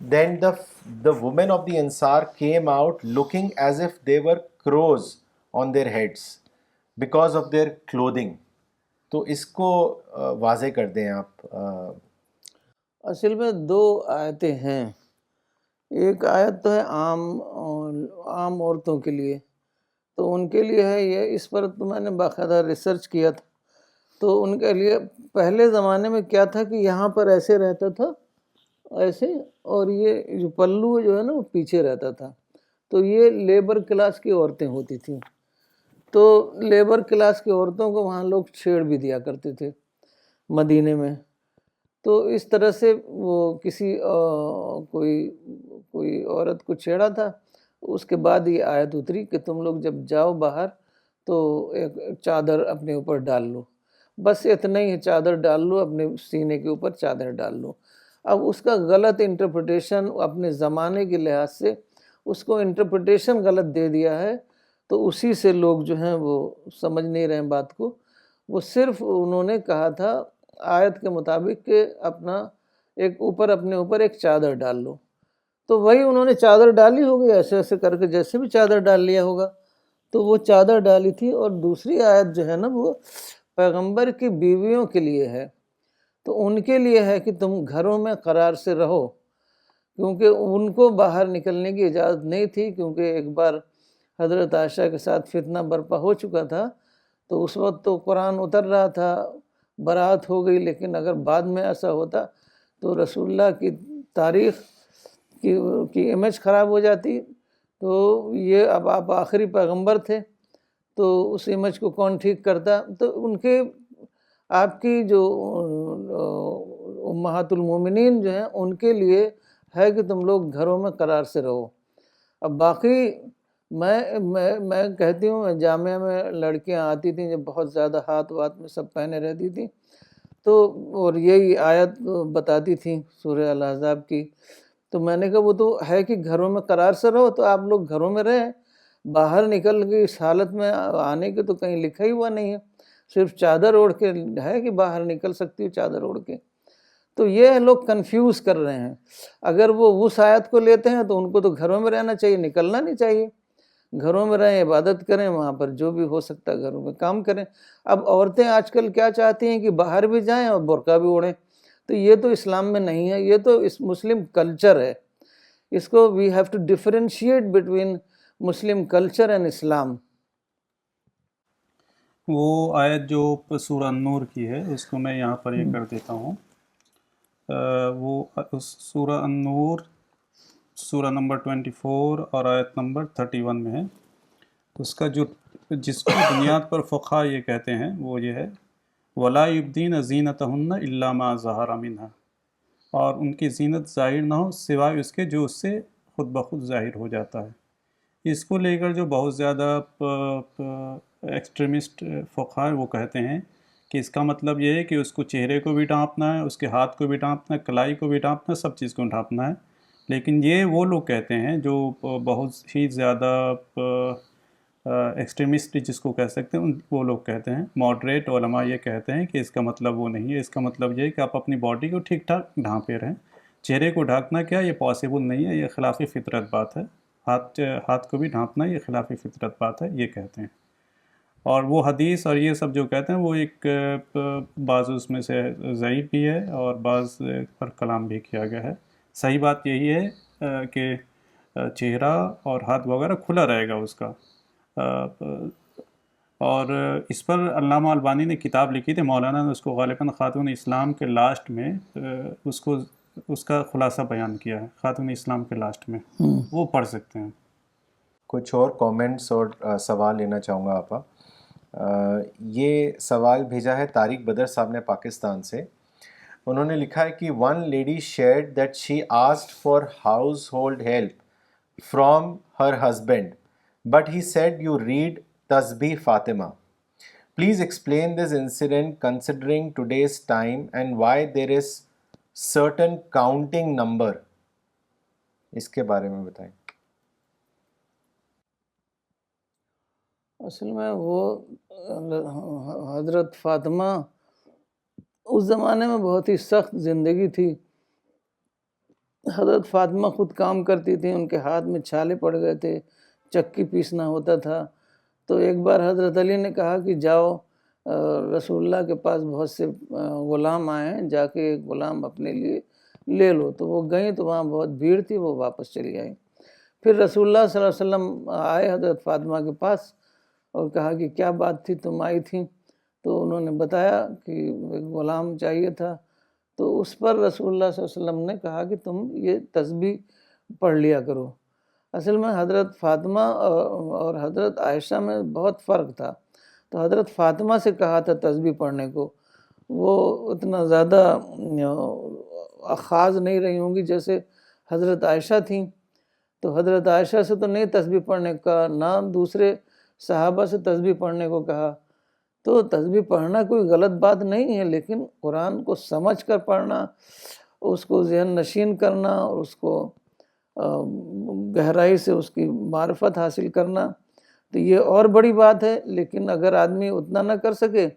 Speaker 2: then the women of the Ansar came out looking as if they were crows on their heads because of their clothing. تو اس کو واضح کر دیں آپ.
Speaker 1: اصل میں 2 آیتیں ہیں. ایک آیت تو ہے عام عورتوں کے لیے, تو ان کے لیے ہے یہ. اس پر تو میں نے باقاعدہ ریسرچ کیا تھا. تو ان کے لیے پہلے زمانے میں کیا تھا کہ یہاں پر ایسے رہتا تھا, ایسے, اور یہ جو پلو جو ہے نا وہ پیچھے رہتا تھا. تو یہ لیبر کلاس کی عورتیں ہوتی تھیں. تو لیبر کلاس کی عورتوں کو وہاں لوگ چھیڑ بھی دیا کرتے تھے مدینے میں. تو اس طرح سے وہ کسی کوئی عورت کو چھیڑا تھا. اس کے بعد یہ آیت اتری کہ تم لوگ جب جاؤ باہر تو ایک چادر اپنے اوپر ڈال لو, بس اتنا ہی ہے, چادر ڈال لو, اپنے سینے کے اوپر چادر ڈال لو. اب اس کا غلط انٹرپریٹیشن اپنے زمانے کے لحاظ سے اس کو انٹرپریٹیشن غلط دے دیا ہے، تو اسی سے لوگ جو ہیں وہ سمجھ نہیں رہے ہیں بات کو۔ وہ صرف انہوں نے کہا تھا آیت کے مطابق کہ اپنا اپنے اوپر ایک چادر ڈال لو، تو وہی انہوں نے چادر ڈالی ہوگی، ایسے ایسے کر کے جیسے بھی چادر ڈال لیا ہوگا، تو وہ چادر ڈالی تھی۔ اور دوسری آیت جو ہے نا وہ پیغمبر کی بیویوں کے لیے ہے، تو ان کے لیے ہے کہ تم گھروں میں قرار سے رہو، کیونکہ ان کو باہر نکلنے کی اجازت نہیں تھی، کیونکہ ایک بار حضرت عائشہ کے ساتھ فتنہ برپا ہو چکا تھا، تو اس وقت تو قرآن اتر رہا تھا، برات ہو گئی، لیکن اگر بعد میں ایسا ہوتا تو رسول اللہ کی تاریخ کی امیج خراب ہو جاتی، تو یہ اب آپ آخری پیغمبر تھے، تو اس امیج کو کون ٹھیک کرتا؟ تو ان کے آپ کی جو امہات المومنین جو ہیں ان کے لیے ہے کہ تم لوگ گھروں میں قرار سے رہو۔ اب باقی میں کہتی ہوں، جامعہ میں لڑکیاں آتی تھیں جو بہت زیادہ ہاتھ میں سب پہنے رہتی تھیں، تو اور یہی آیت بتاتی تھیں سورہ الاحزاب کی، تو میں نے کہا وہ تو ہے کہ گھروں میں قرار سے رہو، تو آپ لوگ گھروں میں رہیں، باہر نکل کے اس حالت میں آنے کے تو کہیں لکھا ہی ہوا نہیں ہے، صرف چادر اوڑھ کے ہے کہ باہر نکل سکتی ہو چادر اوڑھ کے۔ تو یہ لوگ کنفیوز کر رہے ہیں، اگر وہ اس آیت کو لیتے ہیں تو ان کو تو گھروں میں رہنا چاہیے، نکلنا نہیں چاہیے، گھروں میں رہیں، عبادت کریں، وہاں پر جو بھی ہو سکتا ہے گھروں میں کام کریں۔ اب عورتیں آج کل کیا چاہتی ہیں کہ باہر بھی جائیں اور برقع بھی اوڑھیں، تو یہ تو اسلام میں نہیں ہے، یہ تو اس مسلم کلچر ہے، اس کو we have to differentiate between Muslim culture and Islam.
Speaker 3: وہ آیت جو سورہ النور کی ہے اس کو میں یہاں پر یہ کر دیتا ہوں، وہ سورہ النور سورہ نمبر 24 اور آیت نمبر 31 میں ہے۔ اس کا جس کی بنیاد پر فقہا یہ کہتے ہیں وہ یہ ہے وَلَا يُبْدِينَ زِينَتَهُنَّ إِلَّا مَا ظَهَرَ مِنْهَا، اور ان کی زینت ظاہر نہ ہو سوائے اس کے جو اس سے خود بخود ظاہر ہو جاتا ہے۔ اس کو لے کر جو بہت زیادہ ایکسٹریمسٹ فقہا وہ کہتے ہیں کہ اس کا مطلب یہ ہے کہ اس کو چہرے کو بھی ڈھانپنا ہے، اس کے ہاتھ کو بھی ڈھانپنا ہے، کلائی کو بھی ڈھانپنا ہے، سب چیز کو ڈھانپنا ہے۔ لیکن یہ وہ لوگ کہتے ہیں جو بہت ہی زیادہ ایکسٹریمسٹ جس کو کہہ سکتے ہیں، وہ لوگ کہتے ہیں، ماڈریٹ علماء یہ کہتے ہیں کہ اس کا مطلب وہ نہیں ہے، اس کا مطلب یہ ہے کہ آپ اپنی باڈی کو ٹھیک ٹھاک ڈھانپے رہیں، چہرے کو ڈھانپنا کیا یہ پاسبل نہیں ہے، یہ خلاف فطرت بات ہے، ہاتھ کو بھی ڈھانپنا یہ خلاف فطرت بات ہے، یہ کہتے ہیں۔ اور وہ حدیث اور یہ سب جو کہتے ہیں وہ ایک بعض اس میں سے ضعیف بھی ہے اور بعض پر کلام بھی کیا گیا ہے۔ صحیح بات یہی ہے کہ چہرہ اور ہاتھ وغیرہ کھلا رہے گا اس کا، اور اس پر علامہ البانی نے کتاب لکھی تھی، مولانا نے اس کو غالباً خاتون اسلام کے لاسٹ میں اس کا خلاصہ بیان کیا ہے، خاتون اسلام کے لاسٹ میں، وہ پڑھ سکتے ہیں۔
Speaker 2: کچھ اور کومنٹس اور سوال لینا چاہوں گا آپا۔ یہ سوال بھیجا ہے طارق بدر صاحب نے پاکستان سے۔ انہوں نے لکھا ہے کہ one lady shared that she asked for house hold help from her husband but he said you read تسبیح Fatima. Please explain this incident considering today's time and why there is certain counting number. اس کے بارے میں بتائیں۔
Speaker 1: اصل میں وہ حضرت فاطمہ اس زمانے میں بہت ہی سخت زندگی تھی۔ حضرت فاطمہ خود کام کرتی تھیں، ان کے ہاتھ میں چھالے پڑ گئے تھے، چکی پیسنا ہوتا تھا۔ تو ایک بار حضرت علی نے کہا کہ جاؤ رسول اللہ کے پاس بہت سے غلام آئے ہیں، جا کے ایک غلام اپنے لیے لے لو۔ تو وہ گئیں تو وہاں بہت بھیڑ تھی، وہ واپس چلی آئیں۔ پھر رسول اللہ صلی اللہ علیہ وسلم آئے حضرت فاطمہ کے پاس اور کہا کہ کیا بات تھی، تم آئی تھیں؟ تو انہوں نے بتایا کہ ایک غلام چاہیے تھا۔ تو اس پر رسول اللہ صلی اللہ علیہ وسلم نے کہا کہ تم یہ تسبیح پڑھ لیا کرو۔ اصل میں حضرت فاطمہ اور حضرت عائشہ میں بہت فرق تھا، تو حضرت فاطمہ سے کہا تھا تسبیح پڑھنے کو، وہ اتنا زیادہ خاص نہیں رہی ہوں گی جیسے حضرت عائشہ تھیں۔ تو حضرت عائشہ سے تو نہیں تسبیح پڑھنے کا، نہ دوسرے صحابہ سے تسبیح پڑھنے کو کہا۔ تو تسبیح پڑھنا کوئی غلط بات نہیں ہے، لیکن قرآن کو سمجھ کر پڑھنا اس کو ذہن نشین کرنا اور اس کو گہرائی سے اس کی معرفت حاصل کرنا تو یہ اور بڑی بات ہے. لیکن اگر آدمی اتنا نہ کر سکے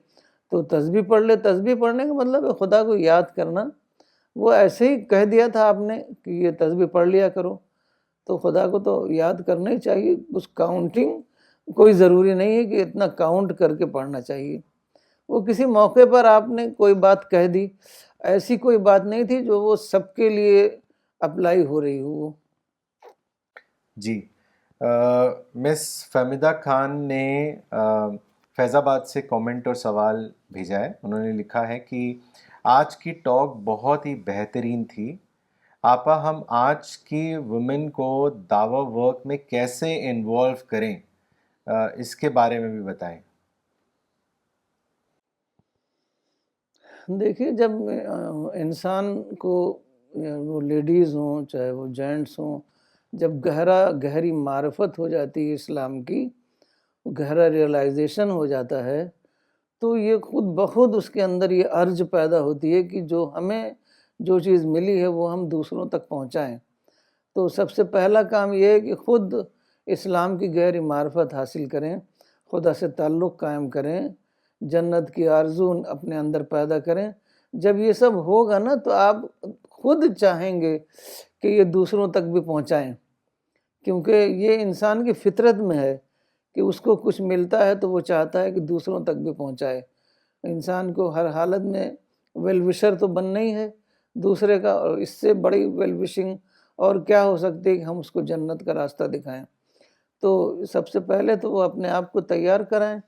Speaker 1: تو تسبیح پڑھ لے. تسبیح پڑھنے کا مطلب ہے خدا کو یاد کرنا. وہ ایسے ہی کہہ دیا تھا آپ نے کہ یہ تسبیح پڑھ لیا کرو تو خدا کو تو یاد کرنا ہی چاہیے. اس کاؤنٹنگ کوئی ضروری نہیں ہے کہ اتنا کاؤنٹ کر کے پڑھنا چاہیے. وہ کسی موقع پر آپ نے کوئی بات کہہ دی, ایسی کوئی بات نہیں تھی جو وہ سب کے لیے اپلائی ہو رہی ہو. وہ
Speaker 2: جی مس فہمیدہ خان نے فیض آباد سے کامنٹ اور سوال بھیجا ہے. انہوں نے لکھا ہے کہ آج کی ٹاک بہت ہی بہترین تھی. آپا ہم آج کی وومن کو دعوی ورک میں کیسے انوالو کریں, اس کے بارے میں بھی بتائیں.
Speaker 1: دیکھیے, جب انسان کو وہ لیڈیز ہوں چاہے وہ جینٹس ہوں, جب گہری معرفت ہو جاتی ہے اسلام کی, گہرا ریئلائزیشن ہو جاتا ہے تو یہ خود بخود اس کے اندر یہ ارج پیدا ہوتی ہے کہ ہمیں جو چیز ملی ہے وہ ہم دوسروں تک پہنچائیں. تو سب سے پہلا کام یہ ہے کہ خود اسلام کی گہری معرفت حاصل کریں, خدا سے تعلق قائم کریں, جنت کی آرزو اپنے اندر پیدا کریں. جب یہ سب ہوگا نا تو آپ خود چاہیں گے کہ یہ دوسروں تک بھی پہنچائیں, کیونکہ یہ انسان کی فطرت میں ہے کہ اس کو کچھ ملتا ہے تو وہ چاہتا ہے کہ دوسروں تک بھی پہنچائے. انسان کو ہر حالت میں ویل وشر تو بننا ہی ہے دوسرے کا, اور اس سے بڑی ویل وشنگ اور کیا ہو سکتی ہے کہ ہم اس کو جنت کا راستہ دکھائیں. تو سب سے پہلے تو وہ اپنے آپ کو تیار کرائیں.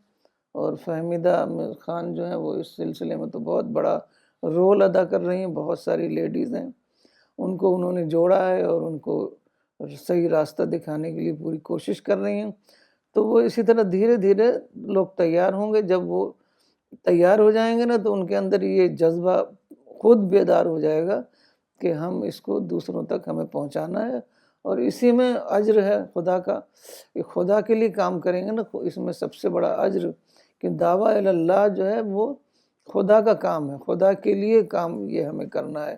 Speaker 1: اور فہمیدہ خان جو ہیں وہ اس سلسلے میں تو بہت بڑا رول ادا کر رہی ہیں. بہت ساری لیڈیز ہیں, ان کو انہوں نے جوڑا ہے اور ان کو صحیح راستہ دکھانے کے لیے پوری کوشش کر رہی ہیں. تو وہ اسی طرح دھیرے دھیرے لوگ تیار ہوں گے. جب وہ تیار ہو جائیں گے نا تو ان کے اندر یہ جذبہ خود بیدار ہو جائے گا کہ ہم اس کو دوسروں تک ہمیں پہنچانا ہے, اور اسی میں اجر ہے خدا کا. خدا کے لیے کام کریں گے نا, اس میں سب سے بڑا اجر کہ دعویٰ اللہ جو ہے وہ خدا کا کام ہے, خدا کے لیے کام یہ ہمیں کرنا ہے.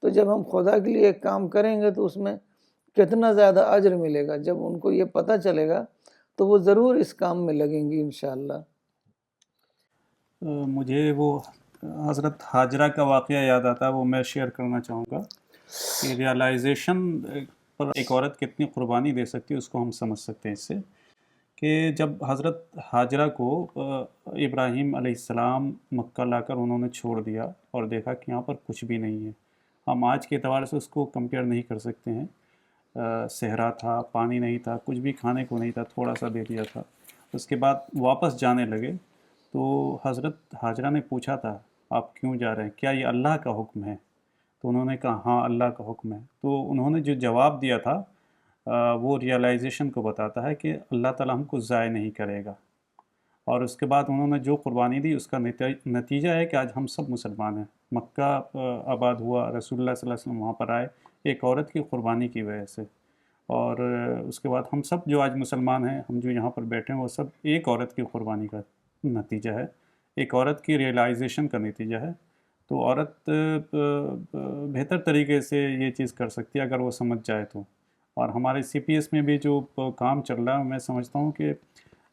Speaker 1: تو جب ہم خدا کے لیے ایک کام کریں گے تو اس میں کتنا زیادہ اجر ملے گا. جب ان کو یہ پتہ چلے گا تو وہ ضرور اس کام میں لگیں گی انشاءاللہ.
Speaker 3: مجھے وہ حضرت ہاجرہ کا واقعہ یاد آتا ہے, وہ میں شیئر کرنا چاہوں گا کہ ریئلائزیشن پر ایک عورت کتنی قربانی دے سکتی ہے اس کو ہم سمجھ سکتے ہیں اس سے کہ جب حضرت ہاجرہ کو ابراہیم علیہ السلام مکہ لا کر انہوں نے چھوڑ دیا اور دیکھا کہ یہاں پر کچھ بھی نہیں ہے. ہم آج کے اعتبار سے اس کو کمپیئر نہیں کر سکتے ہیں. صحرا تھا, پانی نہیں تھا, کچھ بھی کھانے کو نہیں تھا, تھوڑا سا دے دیا تھا. اس کے بعد واپس جانے لگے تو حضرت ہاجرہ نے پوچھا تھا آپ کیوں جا رہے ہیں, کیا یہ اللہ کا حکم ہے؟ تو انہوں نے کہا ہاں اللہ کا حکم ہے. تو انہوں نے جو جواب دیا تھا وہ ریئلائزیشن کو بتاتا ہے کہ اللہ تعالیٰ ہم کو ضائع نہیں کرے گا. اور اس کے بعد انہوں نے جو قربانی دی اس کا نتیجہ ہے کہ آج ہم سب مسلمان ہیں. مکہ آباد ہوا, رسول اللہ صلی اللہ علیہ وسلم وہاں پر آئے ایک عورت کی قربانی کی وجہ سے. اور اس کے بعد ہم سب جو آج مسلمان ہیں, ہم جو یہاں پر بیٹھے ہیں, وہ سب ایک عورت کی قربانی کا نتیجہ ہے, ایک عورت کی ریئلائزیشن کا نتیجہ ہے. تو عورت بہتر طریقے سے یہ چیز کر سکتی ہے اگر وہ سمجھ جائے تو. اور ہمارے سی پی ایس میں بھی جو کام چل رہا ہے میں سمجھتا ہوں کہ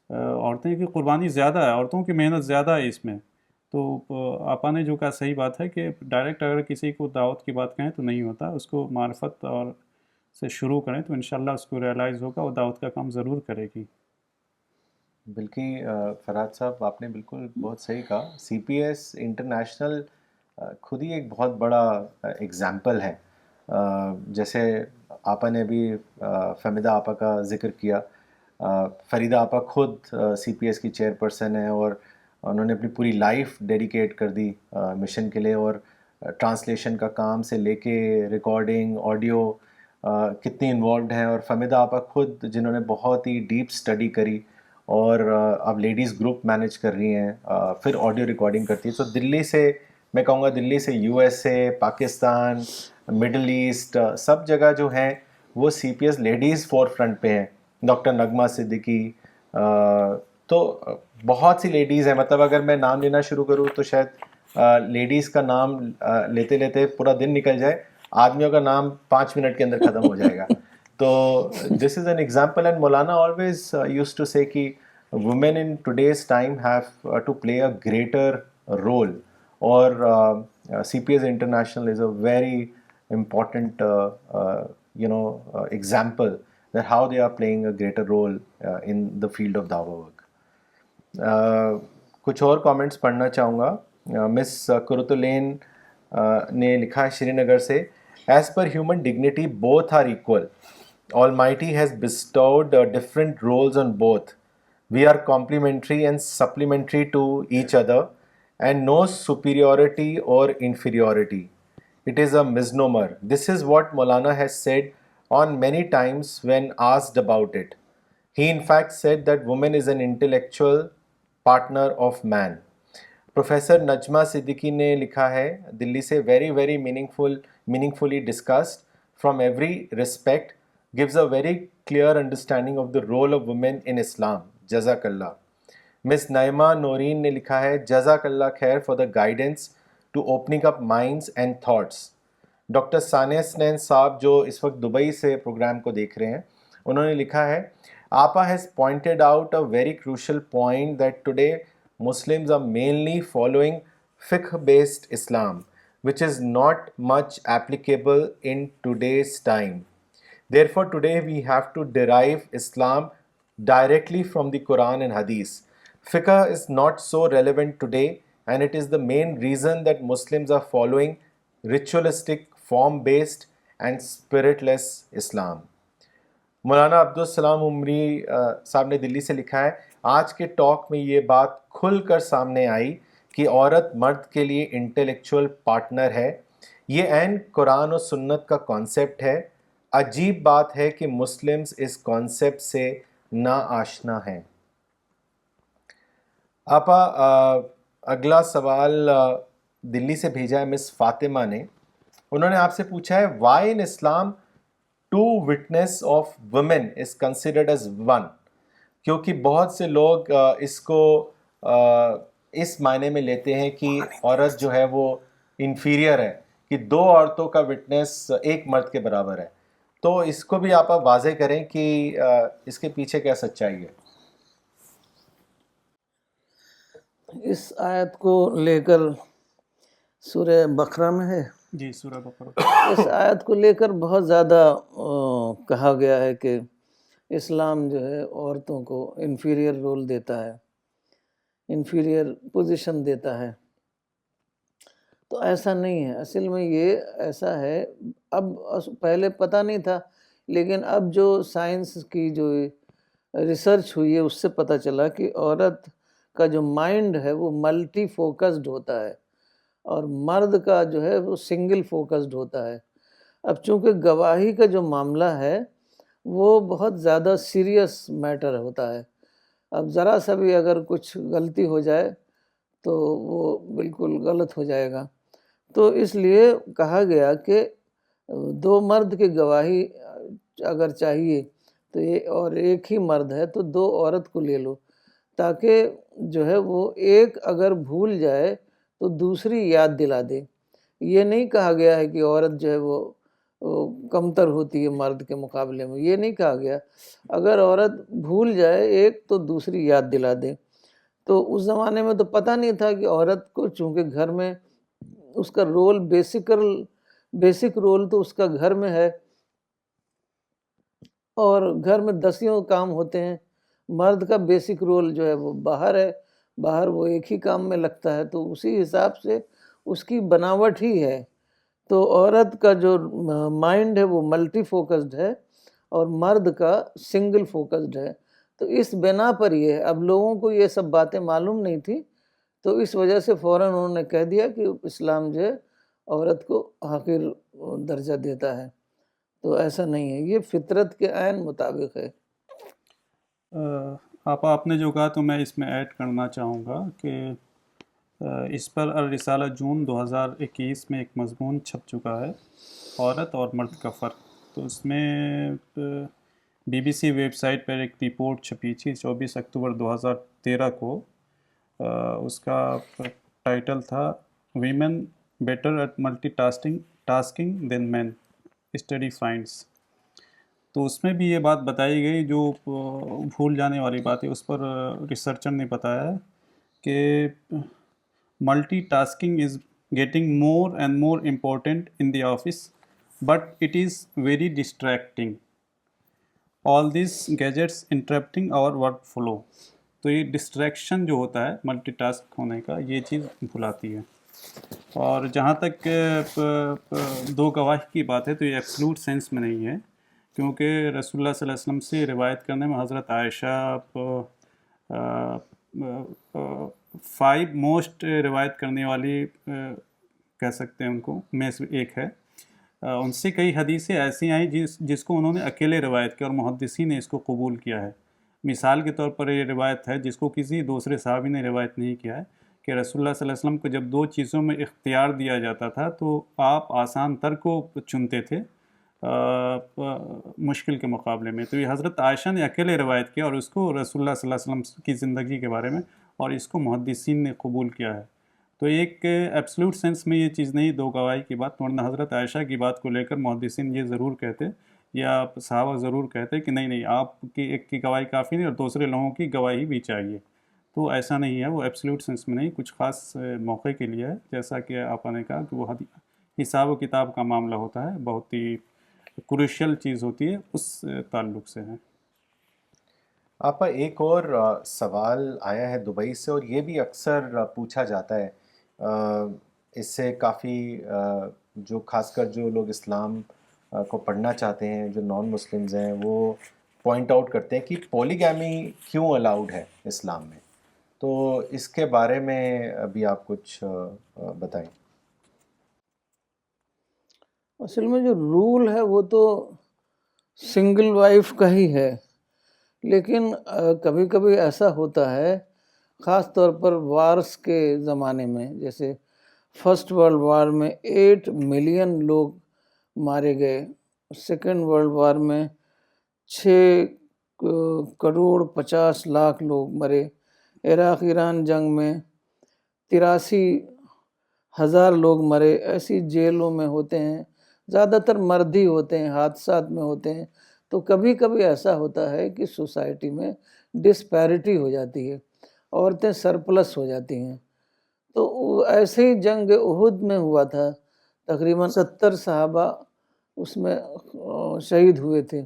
Speaker 3: عورتیں کی قربانی زیادہ ہے, عورتوں کی محنت زیادہ ہے اس میں. تو آپا نے جو کہا صحیح بات ہے کہ ڈائریکٹ اگر کسی کو دعوت کی بات کہیں تو نہیں ہوتا, اس کو معرفت اور سے شروع کریں تو انشاءاللہ اس کو ریئلائز ہوگا, وہ دعوت کا کام ضرور کرے گی.
Speaker 2: بلکہ فرحات صاحب آپ نے بالکل بہت صحیح کہا. سی پی ایس انٹرنیشنل خود ہی ایک بہت بڑا اگزامپل ہے. جیسے آپا نے بھی فہمیدہ آپا کا ذکر کیا, فریدہ آپا خود سی پی ایس کی چیئر پرسن ہیں اور انہوں نے اپنی پوری لائف ڈیڈیکیٹ کر دی مشن کے لیے, اور ٹرانسلیشن کا کام سے لے کے ریکارڈنگ آڈیو کتنی انوالوڈ ہیں. اور فہمیدہ آپا خود جنہوں نے بہت ہی ڈیپ اسٹڈی کری اور اب لیڈیز گروپ مینیج کر رہی ہیں, پھر آڈیو ریکارڈنگ کرتی ہے. تو دلی سے میں کہوں گا, دلی سے U S A, Pakistan, Middle East, سب جگہ جو ہیں وہ C P S ladies forefront پہ ہیں. ڈاکٹر نغمہ صدیقی, تو بہت سی لیڈیز ہیں. مطلب اگر میں نام لینا شروع کروں تو شاید لیڈیز کا نام لیتے لیتے پورا دن نکل جائے. آدمیوں کا نام 5 منٹ کے اندر ختم ہو جائے گا. تو دس is an example. And Maulana always use to سے کہ women in today's time have to play a greater role, or CPS International is a very important example that how they are playing a greater role in the field of dawah work. کچھ اور comments پڑھنا چاہوں گا. مس کرتلین نے لکھا ہے Srinagar سے, as per human dignity both are equal. Almighty has bestowed different roles on both. We are complementary and supplementary to each other, and no superiority or inferiority. It is a misnomer. This is what Maulana has said on many times when asked about it. He in fact said that woman is an intellectual partner of man. Professor Najma Siddiqui نے لکھا ہے دلی سے, very meaningfully discussed from every respect, gives a very clear understanding of the role of women in Islam. جزاک اللہ. مس نائمہ نورین نے لکھا ہے جزاک اللہ خیر for the guidance to opening up minds and thoughts. Doctor Sania Sanin sahab جو اس وقت دبئی سے پروگرام کو دیکھ رہے ہیں, انہوں نے لکھا ہے آپا has pointed out a very crucial point that today Muslims are mainly following fiqh-based Islam, which is not much applicable in today's time. Therefore, today we have to derive Islam directly from the Quran and Hadith. Fiqh is not so relevant today, and it is the main reason that Muslims are following ritualistic, form-based and spiritless Islam. مولانا عبدالسلام عمری صاحب نے دلی سے لکھا ہے آج کے talk میں یہ بات کھل کر سامنے آئی کہ عورت مرد کے لیے انٹلیکچوئل پارٹنر ہے. یہ عین قرآن و سنت کا کانسیپٹ ہے. عجیب بات ہے کہ مسلمز اس کانسیپٹ سے نا آشنا ہیں. آپا اگلا سوال دلی سے بھیجا ہے مس فاطمہ نے. انہوں نے آپ سے پوچھا ہے why in Islam two witness of women is considered as one. کیونکہ بہت سے لوگ اس کو اس معنی میں لیتے ہیں کہ عورت جو ہے وہ انفیریئر ہے, کہ 2 عورتوں کا وٹنس ایک مرد کے برابر ہے. تو اس کو بھی آپ واضح کریں کہ اس کے پیچھے کیا سچائی ہے.
Speaker 1: اس آیت کو لے کر سورہ بقرہ میں ہے,
Speaker 3: جی سورہ بقرہ,
Speaker 1: اس آیت کو لے کر بہت زیادہ کہا گیا ہے کہ اسلام جو ہے عورتوں کو انفیریئر رول دیتا ہے, انفیریئر پوزیشن دیتا ہے. تو ایسا نہیں ہے. اصل میں یہ ایسا ہے, اب پہلے پتہ نہیں تھا, لیکن اب جو سائنس کی جو ریسرچ ہوئی ہے اس سے پتہ چلا کہ عورت کا جو مائنڈ ہے وہ ملٹی فوکسڈ ہوتا ہے اور مرد کا جو ہے وہ سنگل فوکسڈ ہوتا ہے. اب چونکہ گواہی کا جو معاملہ ہے وہ بہت زیادہ سیریس میٹر ہوتا ہے. اب ذرا سا بھی اگر کچھ غلطی ہو جائے تو وہ بالکل غلط ہو جائے گا. تو اس لیے کہا گیا کہ 2 مرد کی گواہی اگر چاہیے تو اور ایک ہی مرد ہے تو 2 عورت کو لے لو, تاکہ جو ہے وہ ایک اگر بھول جائے تو دوسری یاد دلا دے. یہ نہیں کہا گیا ہے کہ عورت جو ہے وہ کمتر ہوتی ہے مرد کے مقابلے میں, یہ نہیں کہا گیا. اگر عورت بھول جائے ایک تو دوسری یاد دلا دے. تو اس زمانے میں تو پتہ نہیں تھا کہ عورت کو, چونکہ گھر میں اس کا رول بیسک رول تو اس کا گھر میں ہے, اور گھر میں 10 کام ہوتے ہیں. مرد کا بیسک رول جو ہے وہ باہر ہے, باہر وہ ایک ہی کام میں لگتا ہے. تو اسی حساب سے اس کی بناوٹ ہی ہے. تو عورت کا جو مائنڈ ہے وہ ملٹی فوکسڈ ہے اور مرد کا سنگل فوکسڈ ہے. تو اس بنا پر یہ ہے. اب لوگوں کو یہ سب باتیں معلوم نہیں تھی, تو اس وجہ سے فوراً انہوں نے کہہ دیا کہ اسلام جو ہے عورت کو حقیر درجہ دیتا ہے. تو ایسا نہیں ہے, یہ فطرت کے عین مطابق ہے.
Speaker 3: آپ نے جو کہا تو میں اس میں ایڈ کرنا چاہوں گا کہ اس پر الرسالہ جون 2021 میں ایک مضمون چھپ چکا ہے, عورت اور مرد کا فرق. تو اس میں BBC ویب سائٹ پر ایک رپورٹ چھپی تھی 24 اکتوبر 2013 کو. اس کا ٹائٹل تھا women better at multitasking tasking than men, study finds. تو اس میں بھی یہ بات بتائی گئی جو بھول جانے والی بات ہے، اس پر ریسرچر نے بتایا ہے کہ multitasking is getting more and more important in the office but it is very distracting. All these gadgets interrupting our workflow. تو یہ ڈسٹریکشن جو ہوتا ہے ملٹی ٹاسک ہونے کا، یہ چیز بھلاتی ہے. اور جہاں تک دو گواہ کی بات ہے تو یہ ایبسلوٹ سینس میں نہیں ہے، کیونکہ رسول اللہ صلی اللہ علیہ وسلم سے روایت کرنے میں حضرت عائشہ 5 موسٹ روایت کرنے والی کہہ سکتے ہیں ان کو میں سے ایک ہے. ان سے کئی حدیثیں ایسی آئیں جس کو انہوں نے اکیلے روایت کیا اور محدثین نے اس کو قبول کیا ہے. مثال کے طور پر یہ روایت ہے جس کو کسی دوسرے صحابی نے روایت نہیں کیا ہے کہ رسول اللہ صلی اللہ علیہ وسلم کو جب 2 چیزوں میں اختیار دیا جاتا تھا تو آپ آسان تر کو چنتے تھے مشکل کے مقابلے میں. تو یہ حضرت عائشہ نے اکیلے روایت کیا اور اس کو رسول اللہ صلی اللہ علیہ وسلم کی زندگی کے بارے میں، اور اس کو محدثین نے قبول کیا ہے. تو ایک ایبسلوٹ سینس میں یہ چیز نہیں دو گواہی کی بات، ورنہ حضرت عائشہ کی بات کو لے کر محدثین یہ ضرور کہتے یا صحابہ ضرور کہتے کہ نہیں آپ کی ایک کی گواہی کافی نہیں اور دوسرے لوگوں کی گواہی بھی چاہیے. تو ایسا نہیں ہے، وہ ایبسلوٹ سینس میں نہیں، کچھ خاص موقع کے لیے ہے. جیسا کہ آپ نے کہا کہ وہ حساب و کتاب کا معاملہ ہوتا ہے، بہت ہی کروشل چیز ہوتی ہے، اس تعلق سے ہے.
Speaker 2: آپ ایک اور سوال آیا ہے دبئی سے، اور یہ بھی اکثر پوچھا جاتا ہے. اس سے کافی جو خاص کر جو لوگ اسلام کو پڑھنا چاہتے ہیں، جو نان مسلمز ہیں، وہ پوائنٹ آؤٹ کرتے ہیں کہ پولیگیمی کیوں الاؤڈ ہے اسلام میں. تو اس کے بارے میں ابھی آپ کچھ بتائیں.
Speaker 1: اصل میں جو رول ہے وہ تو سنگل وائف کا ہی ہے، لیکن کبھی کبھی ایسا ہوتا ہے، خاص طور پر وارس کے زمانے میں، جیسے فرسٹ ورلڈ وار میں 8 ملین لوگ مارے گئے، سیکنڈ ورلڈ وار میں 6 کروڑ 50 لاکھ لوگ مرے، عراق ایران جنگ میں 83 ہزار لوگ مرے. ایسی جیلوں میں ہوتے ہیں، زیادہ تر مرد ہی ہوتے ہیں، حادثات میں ہوتے ہیں. تو کبھی کبھی ایسا ہوتا ہے کہ سوسائٹی میں ڈسپیرٹی ہو جاتی ہے، عورتیں سرپلس ہو جاتی ہیں. تو ایسے ہی جنگ احد میں ہوا تھا، تقریباً 70 صحابہ اس میں شہید ہوئے تھے.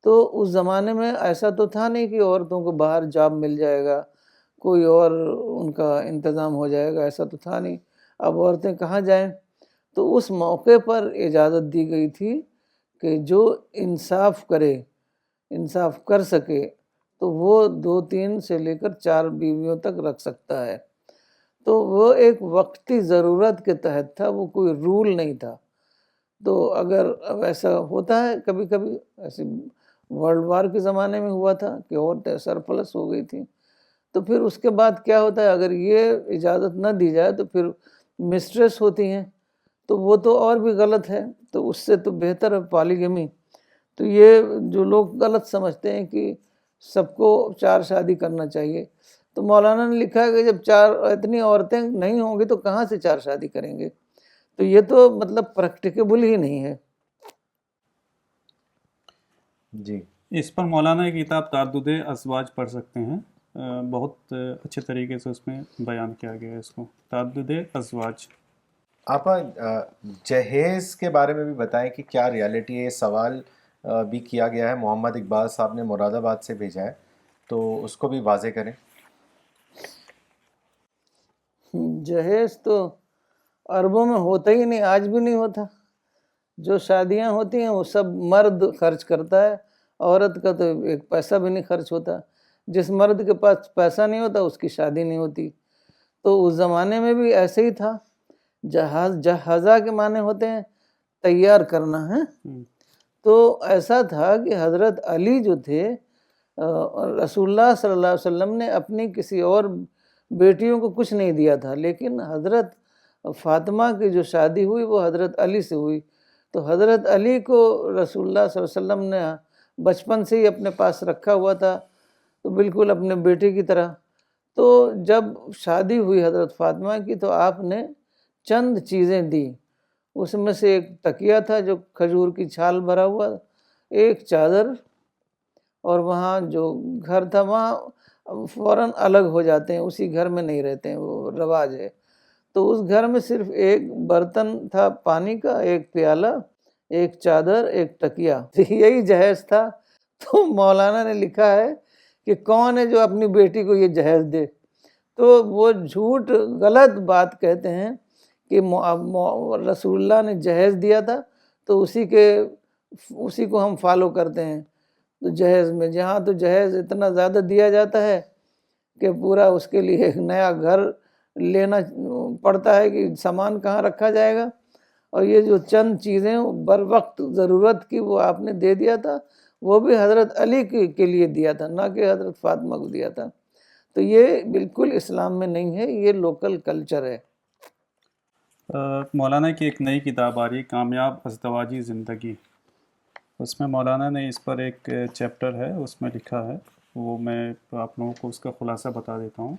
Speaker 1: تو اس زمانے میں ایسا تو تھا نہیں کہ عورتوں کو باہر جاب مل جائے گا، کوئی اور ان کا انتظام ہو جائے گا، ایسا تو تھا نہیں. اب عورتیں کہاں جائیں؟ تو اس موقع پر اجازت دی گئی تھی کہ جو انصاف کرے، انصاف کر سکے تو وہ 2-3 سے لے کر 4 بیویوں تک رکھ سکتا ہے. تو وہ ایک وقتی ضرورت کے تحت تھا، وہ کوئی رول نہیں تھا. تو اگر اب ایسا ہوتا ہے کبھی کبھی، ایسے ورلڈ وار کے زمانے میں ہوا تھا کہ عورتیں سرپلس ہو گئی تھیں. تو پھر اس کے بعد کیا ہوتا ہے، اگر یہ اجازت نہ دی جائے تو پھر مسٹریس ہوتی ہیں، تو وہ تو اور بھی غلط ہے. تو اس سے تو بہتر ہے پالیگمی. تو یہ جو لوگ غلط سمجھتے ہیں کہ سب کو 4 شادی کرنا چاہیے، تو مولانا نے لکھا ہے کہ جب 4 اتنی عورتیں نہیں ہوں گی تو کہاں سے 4 شادی کریں گے؟ تو یہ تو مطلب پریکٹیکیبل ہی نہیں ہے.
Speaker 2: جی،
Speaker 3: اس پر مولانا کی کتاب تعدد ازواج پڑھ سکتے ہیں، بہت اچھے طریقے سے اس میں بیان کیا گیا ہے اس کو، تعدد ازواج.
Speaker 2: آپ جہیز کے بارے میں بھی بتائیں کہ کیا ریالٹی ہے. یہ سوال بھی کیا گیا ہے، محمد اقبال صاحب نے مراد آباد سے بھیجا ہے، تو اس کو بھی واضح کریں.
Speaker 1: جہیز تو عربوں میں ہوتا ہی نہیں، آج بھی نہیں ہوتا. جو شادیاں ہوتی ہیں وہ سب مرد خرچ کرتا ہے، عورت کا تو ایک پیسہ بھی نہیں خرچ ہوتا. جس مرد کے پاس پیسہ نہیں ہوتا اس کی شادی نہیں ہوتی. تو اس زمانے میں بھی ایسے ہی تھا. جہازہ کے معنی ہوتے ہیں تیار کرنا ہے. تو ایسا تھا کہ حضرت علی جو تھے، رسول اللہ صلی اللہ علیہ وسلم نے اپنی کسی اور بیٹیوں کو کچھ نہیں دیا تھا، لیکن حضرت فاطمہ کی جو شادی ہوئی وہ حضرت علی سے ہوئی. تو حضرت علی کو رسول اللہ صلی اللہ علیہ وسلم نے بچپن سے ہی اپنے پاس رکھا ہوا تھا، تو بالکل اپنے بیٹے کی طرح. تو جب شادی ہوئی حضرت فاطمہ کی تو آپ نے چند چیزیں دی، اس میں سے ایک تکیہ تھا جو کھجور کی چھال بھرا ہوا، ایک چادر، اور وہاں جو گھر تھا وہاں فوراً الگ ہو جاتے ہیں، اسی گھر میں نہیں رہتے ہیں، وہ رواج ہے۔ تو اس گھر میں صرف ایک برتن تھا پانی کا، ایک پیالہ، ایک چادر، ایک تکیہ، یہی جہیز تھا۔ تو مولانا نے لکھا ہے کہ کون ہے جو اپنی بیٹی کو یہ جہیز دے؟ تو وہ جھوٹ غلط بات کہتے ہیں کہ رسول اللہ نے جہیز دیا تھا تو اسی کو ہم فالو کرتے ہیں۔ تو جہیز میں جہاں تو جہیز اتنا زیادہ دیا جاتا ہے کہ پورا اس کے لیے ایک نیا گھر لینا پڑتا ہے کہ سامان کہاں رکھا جائے گا، اور یہ جو چند چیزیں بر وقت ضرورت کی وہ آپ نے دے دیا تھا، وہ بھی حضرت علی کے لیے دیا تھا، نہ کہ حضرت فاطمہ کو دیا تھا۔ تو یہ بالکل اسلام میں نہیں ہے، یہ لوکل کلچر ہے۔
Speaker 3: مولانا کی ایک نئی کتاب آ رہی ہے، کامیاب ازدواجی زندگی، اس میں مولانا نے اس پر ایک چیپٹر ہے، اس میں لکھا ہے، وہ میں آپ لوگوں کو اس کا خلاصہ بتا دیتا ہوں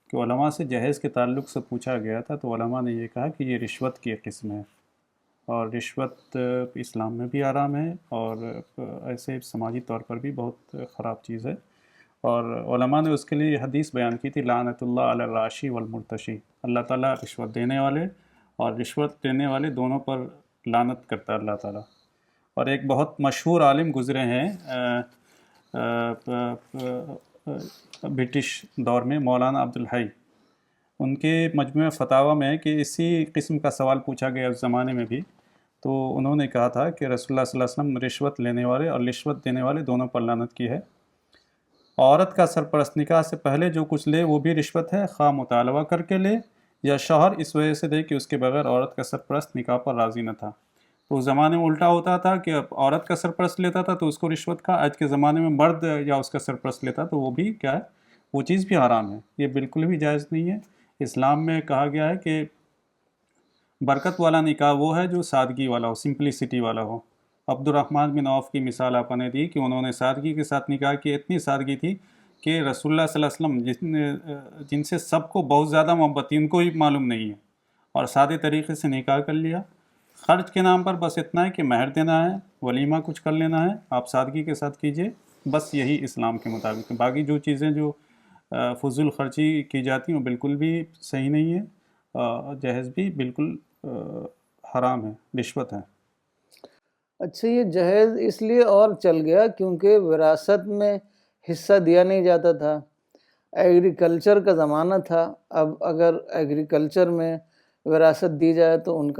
Speaker 3: کہ علماء سے جہیز کے تعلق سے پوچھا گیا تھا تو علماء نے یہ کہا کہ یہ رشوت کی ایک قسم ہے، اور رشوت اسلام میں بھی حرام ہے اور ایسے سماجی طور پر بھی بہت خراب چیز ہے، اور علماء نے اس کے لیے یہ حدیث بیان کی تھی، لعنت اللہ علی الراشی والمرتشی، اللہ تعالیٰ رشوت دینے والے اور رشوت دینے والے دونوں پر لعنت کرتا ہے اللہ تعالیٰ۔ اور ایک بہت مشہور عالم گزرے ہیں برٹش دور میں، مولانا عبدالحی، ان کے مجموعہ فتاویٰ میں کہ اسی قسم کا سوال پوچھا گیا اس زمانے میں بھی، تو انہوں نے کہا تھا کہ رسول اللہ صلی اللہ علیہ وسلم رشوت لینے والے اور رشوت دینے والے دونوں پر لعنت کی ہے۔ عورت کا سرپرست نکاح سے پہلے جو کچھ لے وہ بھی رشوت ہے، خواہ مطالبہ کر کے لے یا شوہر اس وجہ سے دے کہ اس کے بغیر عورت کا سرپرست نکاح پر راضی نہ تھا۔ تو اس زمانے میں الٹا ہوتا تھا کہ عورت کا سرپرست لیتا تھا تو اس کو رشوت کا، آج کے زمانے میں مرد یا اس کا سرپرست لیتا تو وہ بھی کیا ہے، وہ چیز بھی حرام ہے، یہ بالکل بھی جائز نہیں ہے۔ اسلام میں کہا گیا ہے کہ برکت والا نکاح وہ ہے جو سادگی والا ہو، سمپلیسٹی والا ہو۔ عبد الرحمن بن عوف کی مثال آپ نے دی کہ انہوں نے سادگی کے ساتھ نکاح کی، اتنی سادگی تھی کہ رسول اللہ صلی اللہ علیہ وسلم جن سے سب کو بہت زیادہ محبت تھی ان کو ہی معلوم نہیں ہے، اور سادے طریقے سے نکاح کر لیا۔ خرچ کے نام پر بس اتنا ہے کہ مہر دینا ہے، ولیمہ کچھ کر لینا ہے، آپ سادگی کے ساتھ کیجئے، بس یہی اسلام کے مطابق ہے۔ باقی جو چیزیں جو فضول خرچی کی جاتی ہیں وہ بالکل بھی صحیح نہیں ہے، جہیز بھی بالکل حرام ہے، رشوت ہے۔
Speaker 1: اچھا، یہ جہیز اس لیے اور چل گیا کیونکہ وراثت میں حصہ دیا نہیں جاتا تھا، ایگریکلچر کا زمانہ تھا۔ اب اگر ایگریکلچر میں وراثت دی جائے تو ان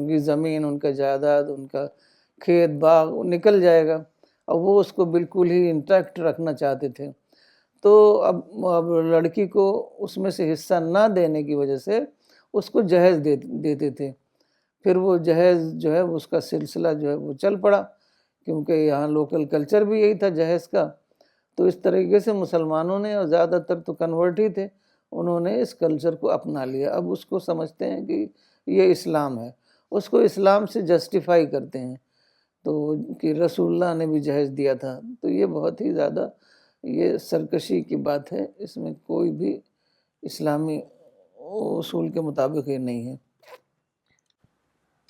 Speaker 1: کی زمین، ان کا جائیداد، ان کا کھیت باغ نکل جائے گا، اور وہ اس کو بالکل ہی انٹیکٹ رکھنا چاہتے تھے۔ تو اب لڑکی کو اس میں سے حصہ نہ دینے کی وجہ سے اس کو جہیز دیتے تھے۔ پھر وہ جہیز جو ہے اس کا سلسلہ جو ہے وہ چل پڑا، کیونکہ یہاں لوکل کلچر بھی یہی تھا جہیز کا۔ تو اس طریقے سے مسلمانوں نے، اور زیادہ تر تو کنورٹ ہی تھے، انہوں نے اس کلچر کو اپنا لیا۔ اب اس کو سمجھتے ہیں کہ یہ اسلام ہے، اس کو اسلام سے جسٹیفائی کرتے ہیں، تو کہ رسول اللہ نے بھی جہیز دیا تھا۔ تو یہ بہت ہی زیادہ یہ سرکشی کی بات ہے، اس میں کوئی بھی اسلامی اصول کے مطابق یہ نہیں ہے۔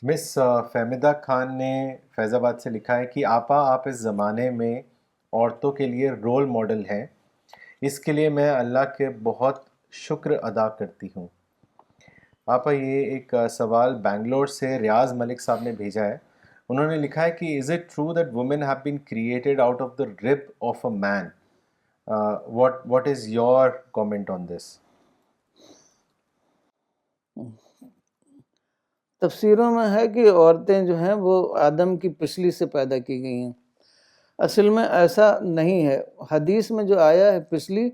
Speaker 2: مس فہمیدہ خان نے فیض آباد سے لکھا ہے کہ آپا آپ اس زمانے میں عورتوں کے لیے رول ماڈل ہیں، اس کے لیے میں اللہ کے بہت شکر ادا کرتی ہوں۔ آپا یہ ایک سوال بنگلور سے ریاض ملک صاحب نے بھیجا ہے، انہوں نے لکھا ہے کہ is it true that women have been created out of the rib of a man? What is your comment on this?
Speaker 1: تفسیروں میں ہے کہ عورتیں جو ہیں وہ آدم کی پسلی سے پیدا کی گئی ہیں۔ اصل میں ایسا نہیں ہے، حدیث میں جو آیا ہے پسلی،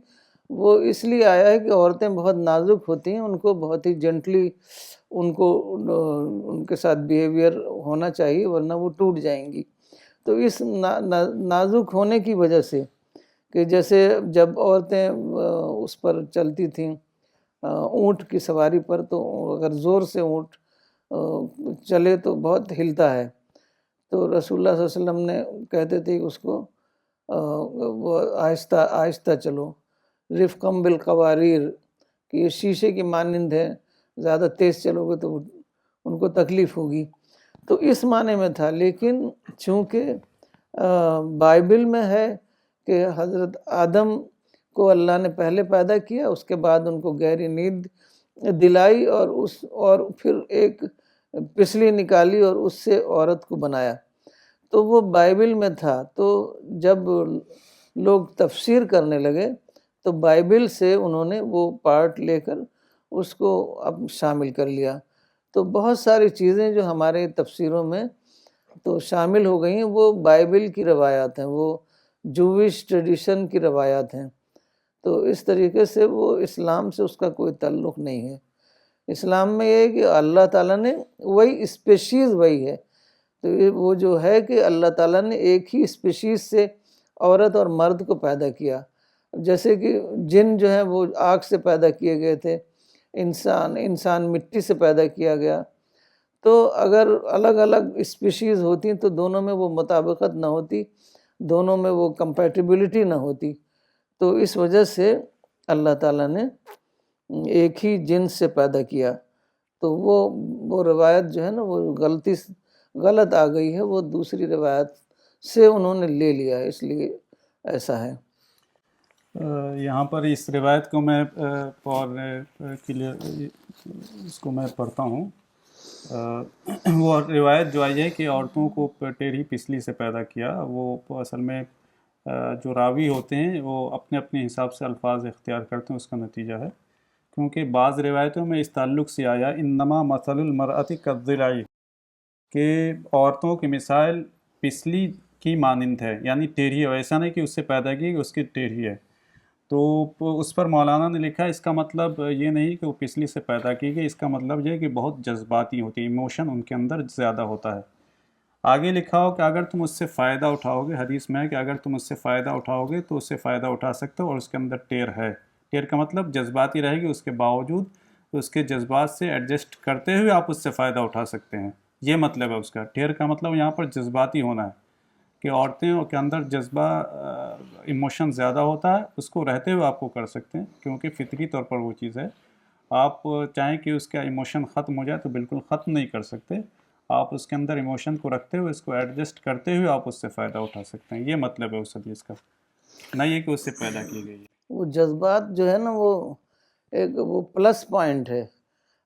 Speaker 1: وہ اس لیے آیا ہے کہ عورتیں بہت نازک ہوتی ہیں، ان کو بہت ہی جنٹلی ان کے ساتھ بیہیویئر ہونا چاہیے، ورنہ وہ ٹوٹ جائیں گی۔ تو اس نازک ہونے کی وجہ سے، کہ جیسے جب عورتیں اس پر چلتی تھیں اونٹ کی سواری پر، تو اگر زور سے اونٹ چلے تو بہت ہلتا ہے، تو رسول اللہ صلی اللہ علیہ وسلم نے کہتے تھے کہ اس کو وہ آہستہ آہستہ چلو، رفقم بالقواریر، کہ یہ شیشے کی مانند ہے، زیادہ تیز چلو گے تو ان کو تکلیف ہوگی۔ تو اس معنی میں تھا. لیکن چونکہ بائبل میں ہے کہ حضرت آدم کو اللہ نے پہلے پیدا کیا، اس کے بعد ان کو گہری نیند دلائی اور پھر ایک پسلی نکالی اور اس سے عورت کو بنایا. تو وہ بائبل میں تھا. تو جب لوگ تفسیر کرنے لگے تو بائبل سے انہوں نے وہ پارٹ لے کر اس کو اب شامل کر لیا. تو بہت ساری چیزیں جو ہمارے تفسیروں میں تو شامل ہو گئی ہیں وہ بائبل کی روایات ہیں، وہ جوش ٹریڈیشن کی روایات ہیں. تو اس طریقے سے وہ اسلام سے اس کا کوئی تعلق نہیں ہے. اسلام میں یہ ہے کہ اللہ تعالیٰ نے وہی اسپیشیز وہی ہے. تو وہ جو ہے کہ اللہ تعالیٰ نے ایک ہی اسپیشیز سے عورت اور مرد کو پیدا کیا. جیسے کہ جن جو ہیں وہ آگ سے پیدا کیے گئے تھے، انسان مٹی سے پیدا کیا گیا. تو اگر الگ الگ اسپیشیز ہوتی تو دونوں میں وہ مطابقت نہ ہوتی، دونوں میں وہ کمپیٹیبلٹی نہ ہوتی. تو اس وجہ سے اللہ تعالیٰ نے ایک ہی جنس سے پیدا کیا. تو وہ روایت جو ہے نا وہ غلط آ گئی ہے، وہ دوسری روایت سے انہوں نے لے لیا ہے، اس لیے ایسا ہے.
Speaker 3: یہاں پر اس روایت کو میں اور کلیئر اس کو میں پڑھتا ہوں. وہ روایت جو آئی ہے کہ عورتوں کو ٹیڑھی پسلی سے پیدا کیا، وہ اصل میں جو راوی ہوتے ہیں وہ اپنے اپنے حساب سے الفاظ اختیار کرتے ہیں، اس کا نتیجہ ہے. کیونکہ بعض روایتوں میں اس تعلق سے آیا انما مثل المرأة کالضلع، کہ عورتوں کی مثال پسلی کی مانند ہے، یعنی ٹیڑھی ہے. ایسا نہیں کہ اس سے پیدا کی کہ اس کی ٹیڑھی ہے. تو اس پر مولانا نے لکھا اس کا مطلب یہ نہیں کہ وہ پسلی سے پیدا کی گئی، اس کا مطلب یہ کہ بہت جذباتی ہوتی ہے، ایموشن ان کے اندر زیادہ ہوتا ہے. آگے لکھا ہو کہ اگر تم اس سے فائدہ اٹھاؤ گے، حدیث میں ہے کہ اگر تم اس سے فائدہ اٹھاؤ گے تو اس سے فائدہ اٹھا سکتے ہو، اور اس کے اندر ٹیر ہے. ٹیر کا مطلب جذباتی رہے گی، اس کے باوجود اس کے جذبات سے ایڈجسٹ کرتے ہوئے آپ اس سے فائدہ اٹھا سکتے ہیں. یہ مطلب ہے اس کا. ٹیر کا مطلب یہاں پر جذباتی ہونا ہے، کہ عورتیں کے اندر جذبہ ایموشن زیادہ ہوتا ہے، اس کو رہتے ہوئے آپ کو کر سکتے ہیں، کیونکہ فطری طور پر وہ چیز ہے. آپ چاہیں کہ اس کا ایموشن ختم ہو جائے تو بالکل ختم نہیں کر سکتے. آپ اس کے اندر ایموشن کو رکھتے ہوئے اس کو ایڈجسٹ کرتے ہوئے آپ اس سے فائدہ اٹھا سکتے ہیں. یہ مطلب ہے اس حدیث کا، نہ یہ کہ اس سے پیدا کی گئی ہے.
Speaker 1: وہ جذبات جو ہے نا وہ ایک وہ پلس پوائنٹ ہے.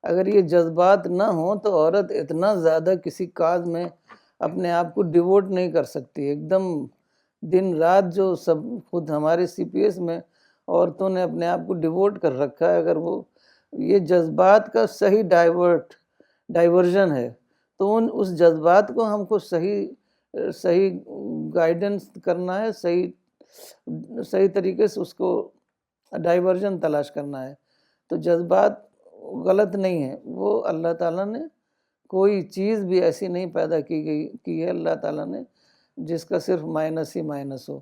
Speaker 1: اگر یہ جذبات نہ ہوں تو عورت اتنا زیادہ کسی کاز میں اپنے آپ کو ڈیووٹ نہیں کر سکتی. ایک دم دن رات جو سب خود ہمارے سی پی ایس میں عورتوں نے اپنے آپ کو ڈیووٹ کر رکھا ہے. اگر وہ یہ جذبات کا صحیح ڈائیورژن ہے تو اس جذبات کو ہم کو صحیح گائیڈنس کرنا ہے، صحیح طریقے سے اس کو ڈائیورژن تلاش کرنا ہے. تو جذبات غلط نہیں ہیں، وہ اللہ تعالیٰ نے کوئی چیز بھی ایسی نہیں پیدا کی ہے اللہ تعالیٰ نے جس کا صرف مائنس ہی مائنس ہو،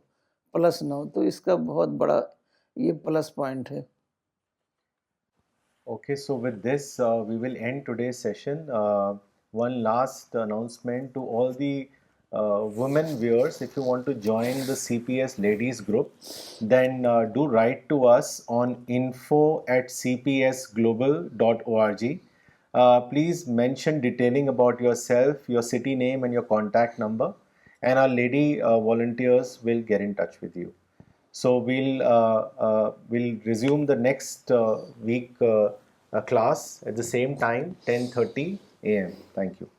Speaker 1: پلس نہ ہو. تو اس کا بہت بڑا یہ پلس پوائنٹ ہے.
Speaker 2: Okay, so with this, we will end today's session. One last announcement to all the women viewers: if you want to join the CPS ladies group, then do write to us on info@cpsglobal.org. Please mention detailing about yourself, your city name and your contact number, and our lady volunteers will get in touch with you. So we'll resume the next week class at the same time, 10:30 a.m. Thank you.